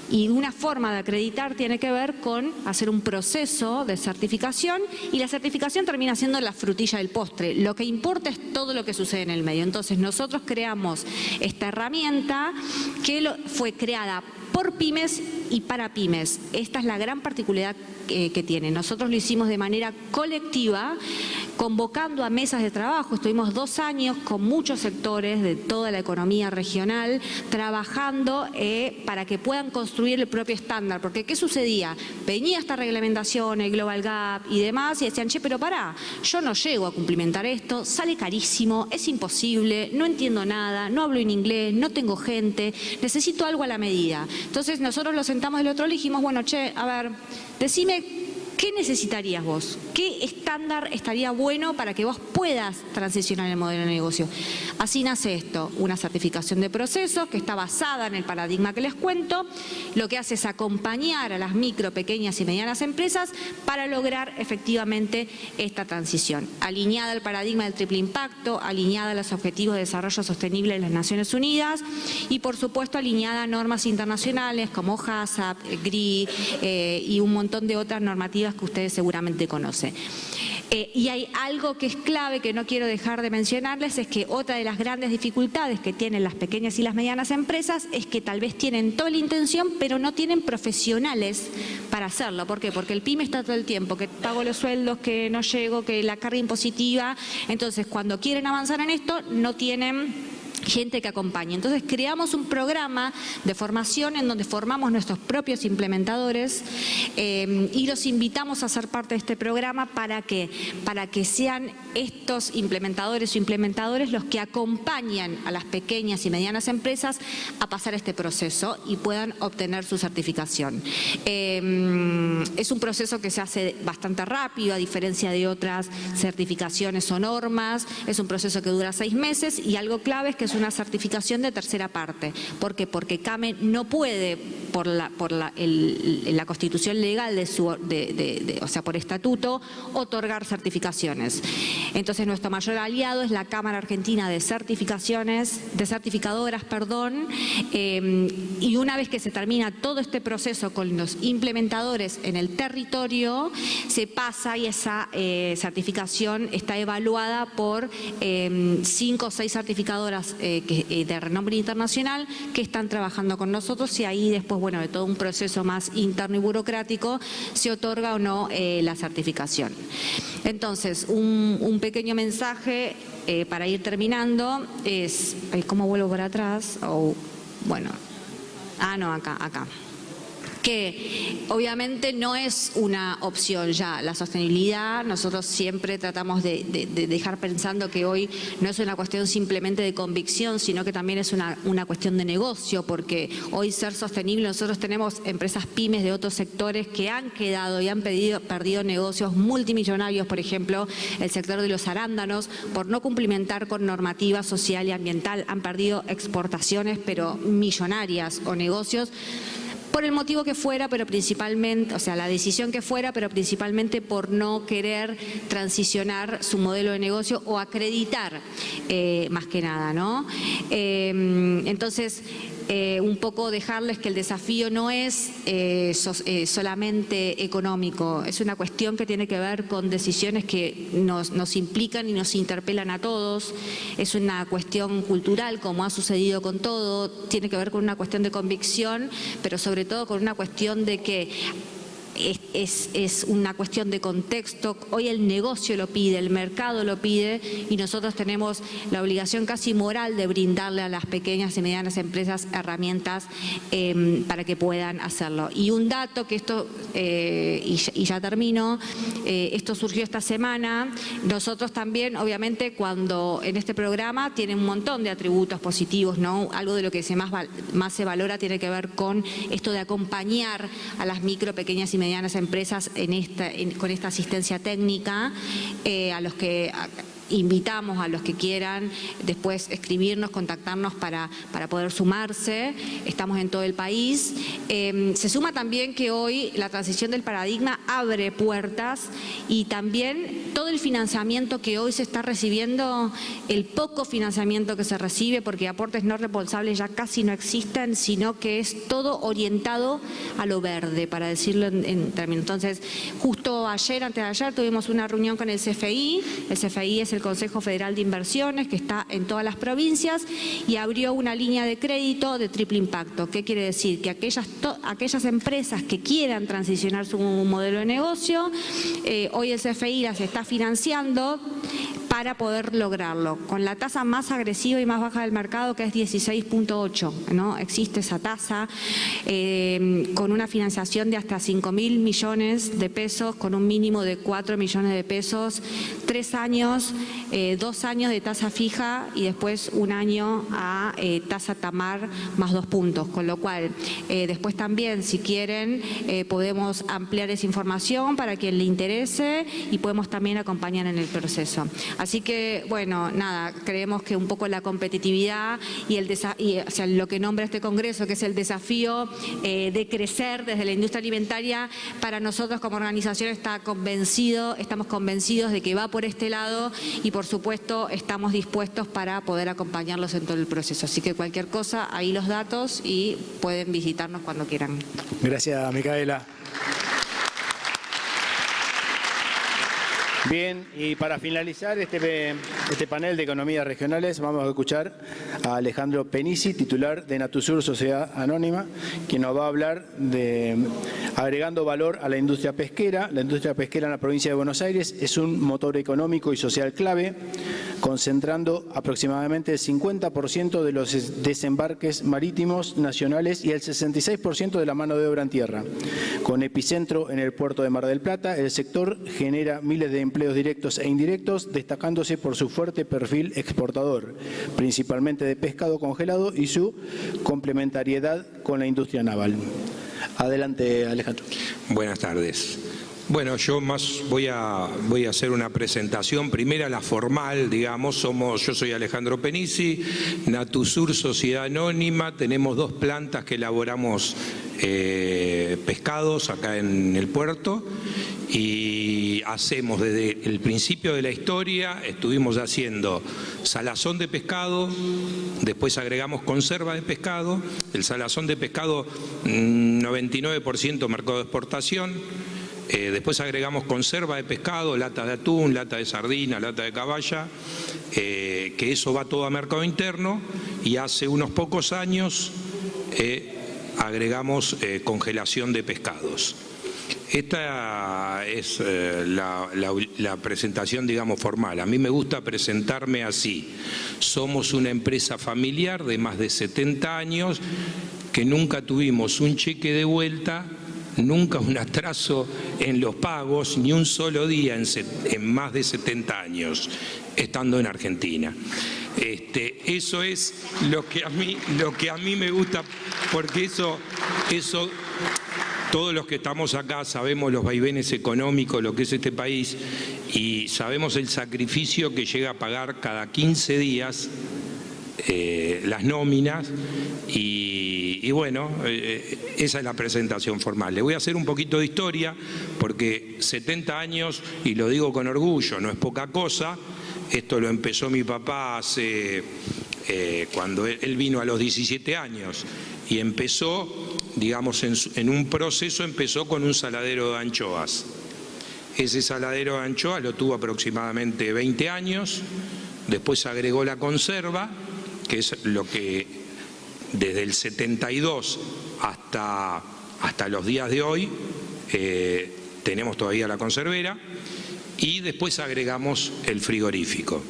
Y una forma de acreditar tiene que ver con hacer un proceso de certificación, y la certificación termina siendo la frutilla del postre. Lo que importa es todo lo que sucede en el medio. Entonces nosotros creamos esta herramienta que fue creada por pymes y para pymes. Esta es la gran particularidad que tiene. Nosotros lo hicimos de manera colectiva, convocando a mesas de trabajo. Estuvimos 2 años con muchos sectores de toda la economía regional trabajando para que puedan construir el propio estándar. Porque ¿qué sucedía? Venía esta reglamentación, el Global Gap y demás, y decían, che, pero pará, yo no llego a cumplimentar esto, sale carísimo, es imposible, no entiendo nada, no hablo en inglés, no tengo gente, necesito algo a la medida. Entonces nosotros lo sentamos del otro lado y dijimos, bueno, che, a ver, decime, ¿qué necesitarías vos? ¿Qué estándar estaría bueno para que vos puedas transicionar el modelo de negocio? Así nace esto, una certificación de procesos que está basada en el paradigma que les cuento. Lo que hace es acompañar a las micro, pequeñas y medianas empresas para lograr efectivamente esta transición. Alineada al paradigma del triple impacto, alineada a los Objetivos de Desarrollo Sostenible de las Naciones Unidas y, por supuesto, alineada a normas internacionales como HACCP, GRI y un montón de otras normativas que ustedes seguramente conocen. Y hay algo que es clave que no quiero dejar de mencionarles, es que otra de las grandes dificultades que tienen las pequeñas y las medianas empresas es que tal vez tienen toda la intención, pero no tienen profesionales para hacerlo. ¿Por qué? Porque el pyme está todo el tiempo, que pago los sueldos, que no llego, que la carga impositiva. Entonces, cuando quieren avanzar en esto, no tienen gente que acompañe. Entonces creamos un programa de formación en donde formamos nuestros propios implementadores y los invitamos a ser parte de este programa para que sean estos implementadores o implementadores los que acompañan a las pequeñas y medianas empresas a pasar este proceso y puedan obtener su certificación. Es un proceso que se hace bastante rápido, a diferencia de otras certificaciones o normas. Es un proceso que dura 6 meses y algo clave es que es una certificación de tercera parte. ¿Por qué? Porque CAME no puede, por la constitución legal o sea, por estatuto, otorgar certificaciones. Entonces nuestro mayor aliado es la Cámara Argentina de Certificadoras, y una vez que se termina todo este proceso con los implementadores en el territorio, se pasa y esa certificación está evaluada por 5 o 6 certificadoras de renombre internacional que están trabajando con nosotros y ahí después, bueno, de todo un proceso más interno y burocrático, se otorga o no la certificación. Entonces, un pequeño mensaje para ir terminando es, ¿cómo vuelvo para atrás? Bueno, no, acá. Que obviamente no es una opción ya la sostenibilidad. Nosotros siempre tratamos de dejar pensando que hoy no es una cuestión simplemente de convicción, sino que también es una cuestión de negocio, porque hoy ser sostenible, nosotros tenemos empresas pymes de otros sectores que han quedado y han perdido negocios multimillonarios, por ejemplo, el sector de los arándanos, por no cumplimentar con normativa social y ambiental, han perdido exportaciones pero millonarias o negocios, por el motivo que fuera, pero principalmente, o sea, la decisión que fuera, pero principalmente por no querer transicionar su modelo de negocio o acreditar más que nada, ¿no? Entonces, un poco dejarles que el desafío no es solamente económico, es una cuestión que tiene que ver con decisiones que nos implican y nos interpelan a todos, es una cuestión cultural, como ha sucedido con todo, tiene que ver con una cuestión de convicción, pero sobre todo con una cuestión de que es una cuestión de contexto. Hoy el negocio lo pide, el mercado lo pide y nosotros tenemos la obligación casi moral de brindarle a las pequeñas y medianas empresas herramientas para que puedan hacerlo. Y un dato que esto, y ya termino, esto surgió esta semana. Nosotros también, obviamente, cuando en este programa tiene un montón de atributos positivos, ¿no? Algo de lo que más se valora tiene que ver con esto de acompañar a las micro, pequeñas y medianas empresas con esta asistencia técnica, a los que invitamos a los que quieran después escribirnos, contactarnos para poder sumarse. Estamos en todo el país. Se suma también que hoy la transición del paradigma abre puertas y también todo el financiamiento que hoy se está recibiendo, el poco financiamiento que se recibe, porque aportes no responsables ya casi no existen, sino que es todo orientado a lo verde, para decirlo en términos. Entonces, justo ayer, antes de ayer, tuvimos una reunión con el CFI. El CFI es el Consejo Federal de Inversiones, que está en todas las provincias, y abrió una línea de crédito de triple impacto. ¿Qué quiere decir? Que aquellas empresas que quieran transicionar su modelo de negocio, hoy el CFI las está financiando para poder lograrlo, con la tasa más agresiva y más baja del mercado, que es 16.8, ¿no? Existe esa tasa, con una financiación de hasta 5.000 millones de pesos, con un mínimo de 4 millones de pesos, 3 años, 2 años de tasa fija y después 1 año a tasa Tamar más 2 puntos, con lo cual después también, si quieren, podemos ampliar esa información para quien le interese y podemos también acompañar en el proceso. Así que, bueno, nada, creemos que un poco la competitividad y o sea, lo que nombra este Congreso, que es el desafío de crecer desde la industria alimentaria, para nosotros como organización estamos convencidos de que va por este lado y por supuesto estamos dispuestos para poder acompañarlos en todo el proceso. Así que cualquier cosa, ahí los datos y pueden visitarnos cuando quieran. Gracias, Micaela. Bien, y para finalizar este panel de economías regionales vamos a escuchar a Alejandro Penici, titular de Natusur Sociedad Anónima, quien nos va a hablar de agregando valor a la industria pesquera. La industria pesquera en la provincia de Buenos Aires es un motor económico y social clave, concentrando aproximadamente el 50% de los desembarques marítimos nacionales y el 66% de la mano de obra en tierra. Con epicentro en el puerto de Mar del Plata, el sector genera miles de empleos directos e indirectos, destacándose por su fuerte perfil exportador, principalmente de pescado congelado y su complementariedad con la industria naval. Adelante, Alejandro. Buenas tardes. Bueno, yo más voy a hacer una presentación, primera la formal, digamos, yo soy Alejandro Penici, Natusur Sociedad Anónima, tenemos 2 plantas que elaboramos pescados acá en el puerto y hacemos desde el principio de la historia, estuvimos haciendo salazón de pescado, después agregamos conserva de pescado, el salazón de pescado 99% mercado de exportación, Después agregamos conserva de pescado, lata de atún, lata de sardina, lata de caballa, que eso va todo a mercado interno, y hace unos pocos años agregamos congelación de pescados. Esta es la presentación, digamos, formal. A mí me gusta presentarme así. Somos una empresa familiar de más de 70 años que nunca tuvimos un cheque de vuelta, nunca un atraso en los pagos, ni un solo día en más de 70 años, estando en Argentina. Eso es lo que a mí me gusta, porque eso todos los que estamos acá sabemos los vaivenes económicos, lo que es este país, y sabemos el sacrificio que llega a pagar cada 15 días las nóminas, y bueno, esa es la presentación formal. Le voy a hacer un poquito de historia, porque 70 años, y lo digo con orgullo, no es poca cosa. Esto lo empezó mi papá hace, cuando él vino a los 17 años, y empezó, digamos, en un proceso, empezó con un saladero de anchoas. Ese saladero de anchoas lo tuvo aproximadamente 20 años, después agregó la conserva, que es lo que desde el 72 hasta los días de hoy tenemos todavía la conservera, y después agregamos el frigorífico.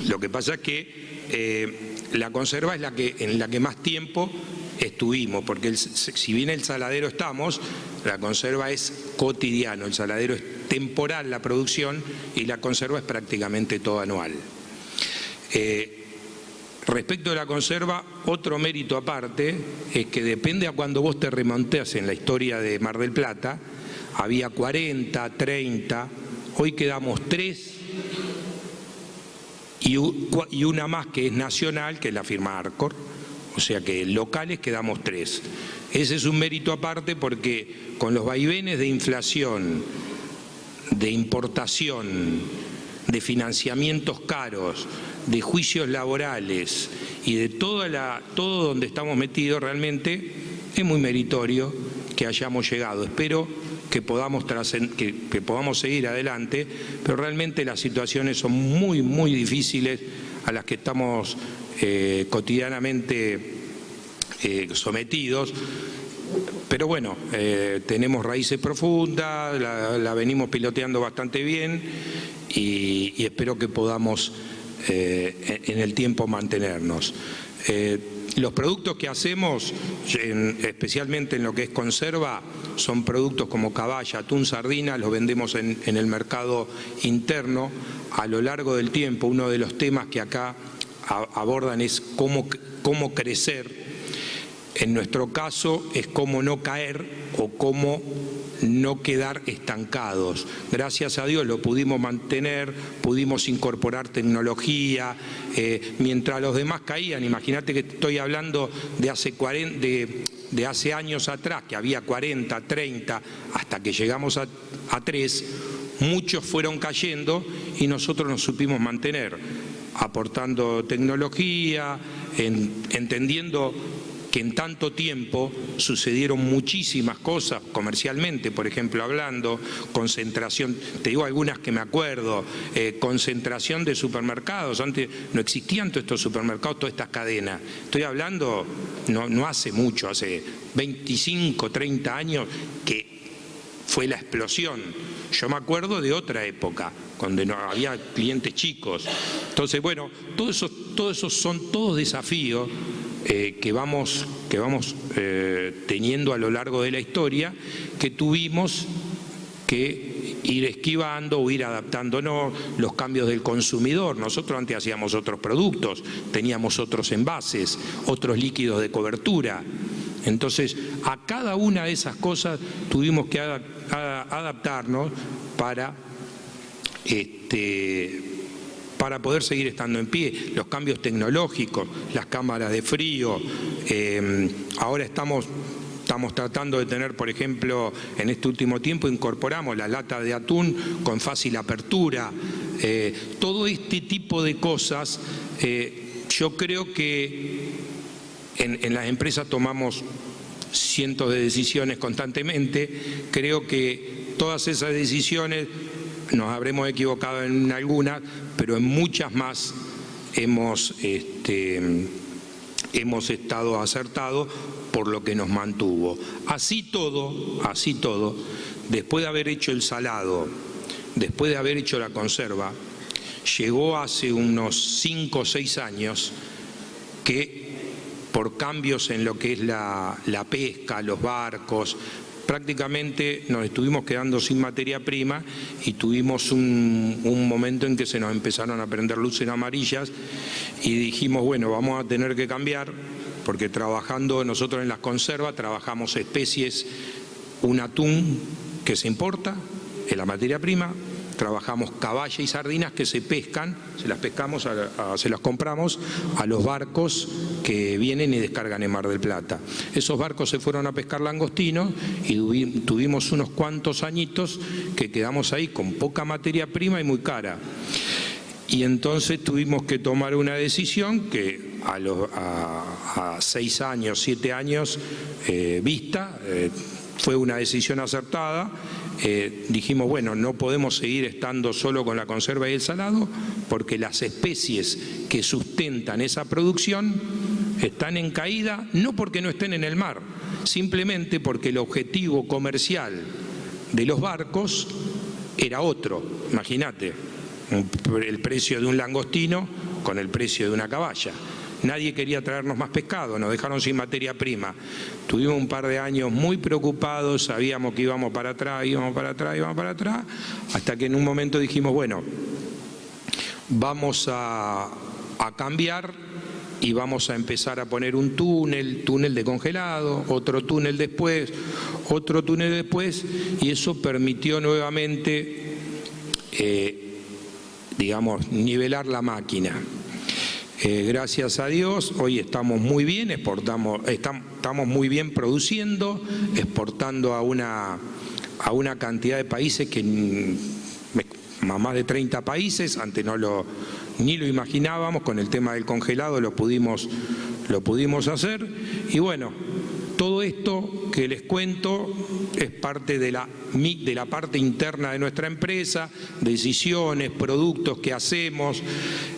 Lo que pasa es que la conserva es en la que más tiempo estuvimos, porque si bien el saladero estamos, la conserva es cotidiano, el saladero es temporal la producción y la conserva es prácticamente todo anual. Respecto de la conserva, otro mérito aparte es que depende a cuando vos te remontes en la historia de Mar del Plata, había 40, 30, hoy quedamos 3 y una más que es nacional, que es la firma Arcor, o sea que locales quedamos 3. Ese es un mérito aparte porque con los vaivenes de inflación, de importación, de financiamientos caros, de juicios laborales y de todo donde estamos metidos, realmente es muy meritorio que hayamos llegado. Espero que podamos seguir adelante, pero realmente las situaciones son muy, muy difíciles a las que estamos cotidianamente sometidos. Pero bueno, tenemos raíces profundas, la venimos piloteando bastante bien y espero que podamos en el tiempo mantenernos. Los productos que hacemos, especialmente en lo que es conserva, son productos como caballa, atún, sardina, los vendemos en el mercado interno. A lo largo del tiempo, uno de los temas que acá abordan es cómo crecer. En nuestro caso es cómo no caer o cómo no quedar estancados. Gracias a Dios lo pudimos mantener, pudimos incorporar tecnología, mientras los demás caían. Imagínate que estoy hablando de hace años atrás, que había 40, 30, hasta que llegamos a 3, muchos fueron cayendo y nosotros nos supimos mantener, aportando tecnología, entendiendo que en tanto tiempo sucedieron muchísimas cosas comercialmente, por ejemplo, hablando, concentración, te digo algunas que me acuerdo, concentración de supermercados. Antes no existían todos estos supermercados, todas estas cadenas. Estoy hablando no hace mucho, hace 25, 30 años que fue la explosión. Yo me acuerdo de otra época, donde no había clientes chicos. Entonces, bueno, todos esos son todos desafíos que vamos teniendo a lo largo de la historia, que tuvimos que ir esquivando o ir adaptándonos, los cambios del consumidor. Nosotros antes hacíamos otros productos, teníamos otros envases, otros líquidos de cobertura. Entonces, a cada una de esas cosas tuvimos que adaptarnos para poder seguir estando en pie. Los cambios tecnológicos, las cámaras de frío, ahora estamos tratando de tener, por ejemplo, en este último tiempo incorporamos la lata de atún con fácil apertura. Todo este tipo de cosas, yo creo que en las empresas tomamos cientos de decisiones constantemente. Creo que todas esas decisiones nos habremos equivocado en algunas, pero en muchas más hemos estado acertados por lo que nos mantuvo. Así todo, después de haber hecho el salado, después de haber hecho la conserva, llegó hace unos 5 o 6 años que por cambios en lo que es la pesca, los barcos, prácticamente nos estuvimos quedando sin materia prima y tuvimos un momento en que se nos empezaron a prender luces amarillas y dijimos, bueno, vamos a tener que cambiar, porque trabajando nosotros en las conservas trabajamos especies, un atún que se importa, es la materia prima, trabajamos caballa y sardinas que se pescan, se las compramos a los barcos que vienen y descargan en Mar del Plata. Esos barcos se fueron a pescar langostinos y tuvimos unos cuantos añitos que quedamos ahí con poca materia prima y muy cara. Y entonces tuvimos que tomar una decisión que a 6 años, 7 años vista, fue una decisión acertada. Dijimos, bueno, no podemos seguir estando solo con la conserva y el salado, porque las especies que sustentan esa producción están en caída, no porque no estén en el mar, simplemente porque el objetivo comercial de los barcos era otro. Imagínate, el precio de un langostino con el precio de una caballa. Nadie quería traernos más pescado, nos dejaron sin materia prima. Tuvimos un par de años muy preocupados, sabíamos que íbamos para atrás, hasta que en un momento dijimos, bueno, vamos a cambiar y vamos a empezar a poner un túnel de congelado, otro túnel después, y eso permitió nuevamente, nivelar la máquina. Gracias a Dios, hoy estamos muy bien, estamos muy bien produciendo, exportando a una cantidad de países que a más de 30 países, antes ni lo imaginábamos, con el tema del congelado lo pudimos hacer. Y bueno, todo esto que les cuento es parte de la parte interna de nuestra empresa, decisiones, productos que hacemos,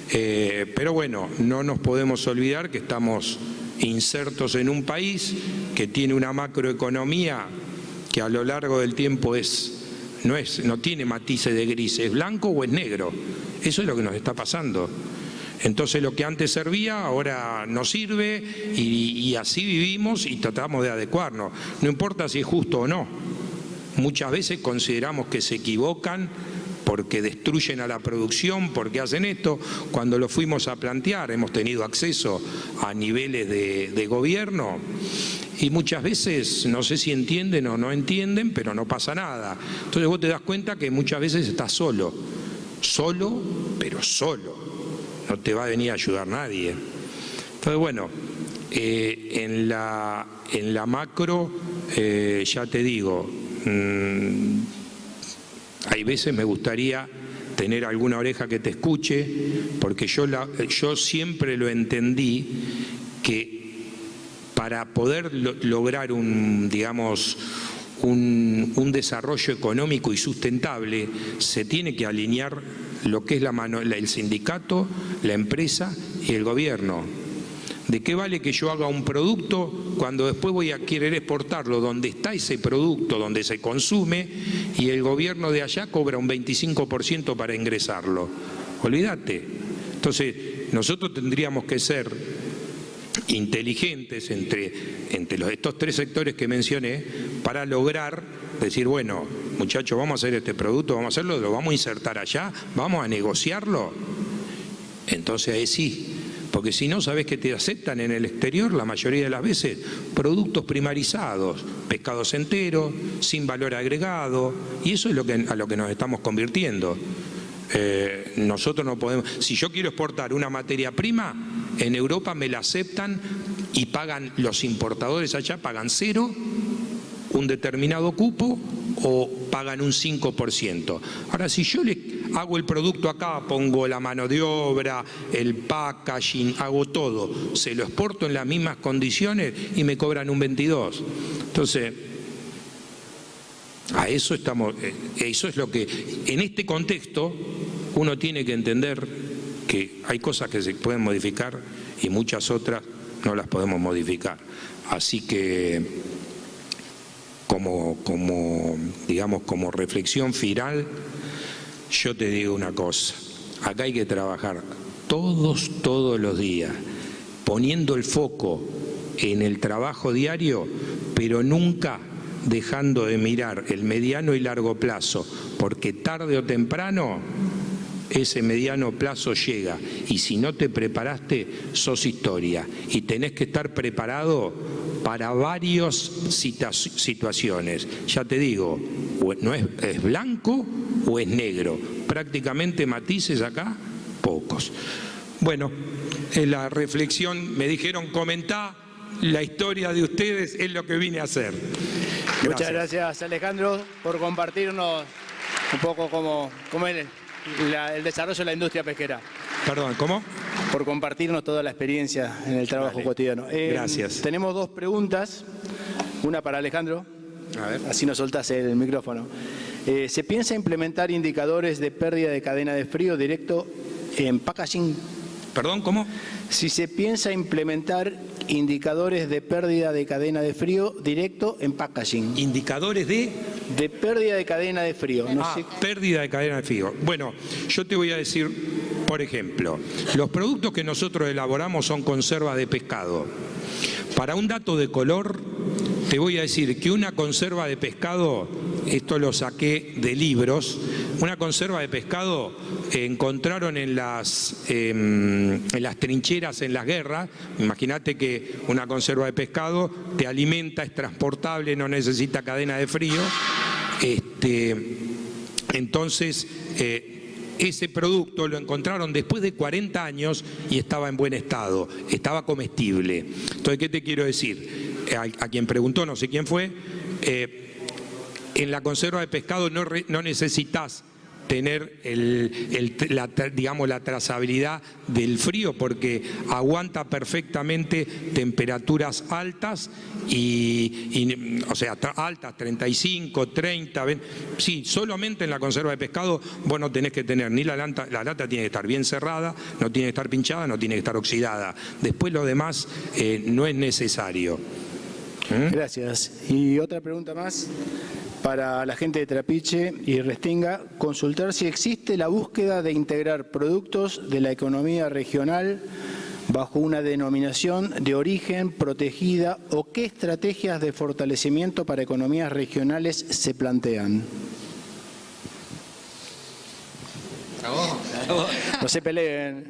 pero bueno, no nos podemos olvidar que estamos insertos en un país que tiene una macroeconomía que a lo largo del tiempo no tiene matices de gris, es blanco o es negro. Eso es lo que nos está pasando. Entonces lo que antes servía ahora no sirve y así vivimos y tratamos de adecuarnos. No importa si es justo o no. Muchas veces consideramos que se equivocan porque destruyen a la producción, porque hacen esto. Cuando lo fuimos a plantear, hemos tenido acceso a niveles de gobierno y muchas veces no sé si entienden o no entienden, pero no pasa nada. Entonces vos te das cuenta que muchas veces estás solo, pero solo. No te va a venir a ayudar nadie. Entonces, bueno, en la macro, ya te digo, hay veces me gustaría tener alguna oreja que te escuche, porque yo siempre lo entendí que para poder lograr un desarrollo económico y sustentable se tiene que alinear lo que es el sindicato, la empresa y el gobierno. ¿De qué vale que yo haga un producto cuando después voy a querer exportarlo donde está ese producto, donde se consume, y el gobierno de allá cobra un 25% para ingresarlo? Olvídate. Entonces, nosotros tendríamos que ser inteligentes entre estos 3 sectores que mencioné para lograr decir, bueno, muchachos, vamos a hacer este producto, vamos a hacerlo, lo vamos a insertar allá, vamos a negociarlo. Entonces ahí sí, porque si no, sabes que te aceptan en el exterior la mayoría de las veces productos primarizados, pescados enteros, sin valor agregado, y eso es a lo que nos estamos convirtiendo. Nosotros no podemos, si yo quiero exportar una materia prima, en Europa me la aceptan y pagan, los importadores allá pagan 0, un determinado cupo, o pagan un 5%. Ahora, si yo hago el producto acá, pongo la mano de obra, el packaging, hago todo, se lo exporto en las mismas condiciones y me cobran un 22. Entonces, a eso estamos, eso es lo que, en este contexto, uno tiene que entender que hay cosas que se pueden modificar y muchas otras no las podemos modificar. Así que, digamos, como reflexión final, yo te digo una cosa, acá hay que trabajar todos los días, poniendo el foco en el trabajo diario, pero nunca dejando de mirar el mediano y largo plazo, porque tarde o temprano ese mediano plazo llega, y si no te preparaste, sos historia, y tenés que estar preparado para varias situaciones. Ya te digo, no es blanco o es negro, prácticamente matices acá, pocos. Bueno, en la reflexión me dijeron comentar la historia de ustedes, es lo que vine a hacer. Gracias. Muchas gracias, Alejandro, por compartirnos un poco cómo es el desarrollo de la industria pesquera. Perdón, ¿cómo? Por compartirnos toda la experiencia en el trabajo cotidiano. Gracias. Tenemos dos preguntas, una para Alejandro, A ver. así nos soltás el micrófono. ¿Se piensa implementar indicadores de pérdida de cadena de frío directo en packaging? Perdón, ¿cómo? Si se piensa implementar indicadores de pérdida de cadena de frío directo en packaging. Indicadores de pérdida de cadena de frío. No sé. Pérdida de cadena de frío. Bueno, yo te voy a decir, por ejemplo, los productos que nosotros elaboramos son conservas de pescado. Para un dato de color, te voy a decir que una conserva de pescado, esto lo saqué de libros, una conserva de pescado encontraron en las trincheras en las guerras. Imagínate que una conserva de pescado te alimenta, es transportable, no necesita cadena de frío. Entonces, ese producto lo encontraron después de 40 años y estaba en buen estado, estaba comestible. Entonces, ¿qué te quiero decir? A quien preguntó, no sé quién fue, en la conserva de pescado no necesitas tener la trazabilidad del frío, porque aguanta perfectamente temperaturas altas o sea, altas, 35, 30, 20. Sí, solamente en la conserva de pescado vos no tenés que tener ni la lata tiene que estar bien cerrada, no tiene que estar pinchada, no tiene que estar oxidada. Después lo demás no es necesario. Gracias. Y otra pregunta más para la gente de Trapiche y Restinga, consultar si existe la búsqueda de integrar productos de la economía regional bajo una denominación de origen protegida, o qué estrategias de fortalecimiento para economías regionales se plantean. No se peleen.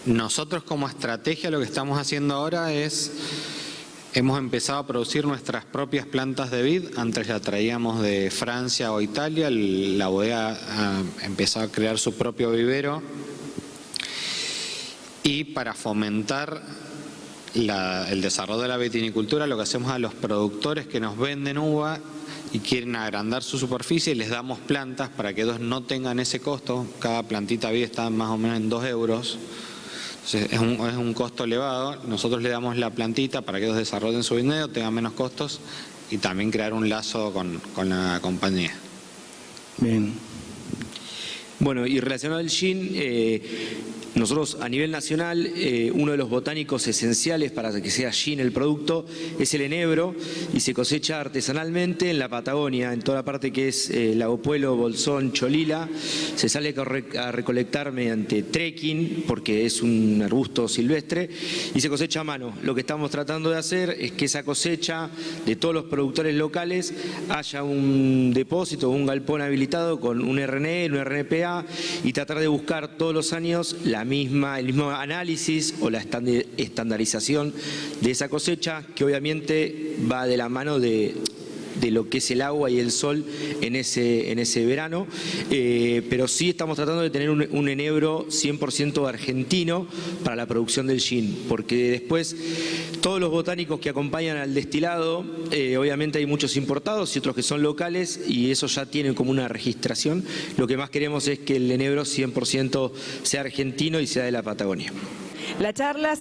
Nosotros como estrategia lo que estamos haciendo ahora es, hemos empezado a producir nuestras propias plantas de vid. Antes la traíamos de Francia o Italia, la bodega ha empezado a crear su propio vivero, y para fomentar el desarrollo de la vitivinicultura, lo que hacemos a los productores que nos venden uva y quieren agrandar su superficie, les damos plantas para que ellos no tengan ese costo. Cada plantita vid está más o menos en 2 euros. Entonces, es un costo elevado. Nosotros le damos la plantita para que ellos desarrollen su viñedo, tengan menos costos, y también crear un lazo con la compañía. Bien. Bueno, y relacionado al gin, nosotros a nivel nacional, uno de los botánicos esenciales para que sea gin el producto es el enebro, y se cosecha artesanalmente en la Patagonia, en toda la parte que es Lago Puelo, Bolsón, Cholila. Se sale a recolectar mediante trekking, porque es un arbusto silvestre, y se cosecha a mano. Lo que estamos tratando de hacer es que esa cosecha de todos los productores locales haya un depósito, un galpón habilitado con un RNE, un RNPA, y tratar de buscar todos los años el mismo análisis o la estandarización de esa cosecha, que obviamente va de la mano de de lo que es el agua y el sol en ese verano, pero sí estamos tratando de tener un enebro 100% argentino para la producción del gin, porque después todos los botánicos que acompañan al destilado, obviamente hay muchos importados y otros que son locales, y eso ya tienen como una registración. Lo que más queremos es que el enebro 100% sea argentino y sea de la Patagonia. La charla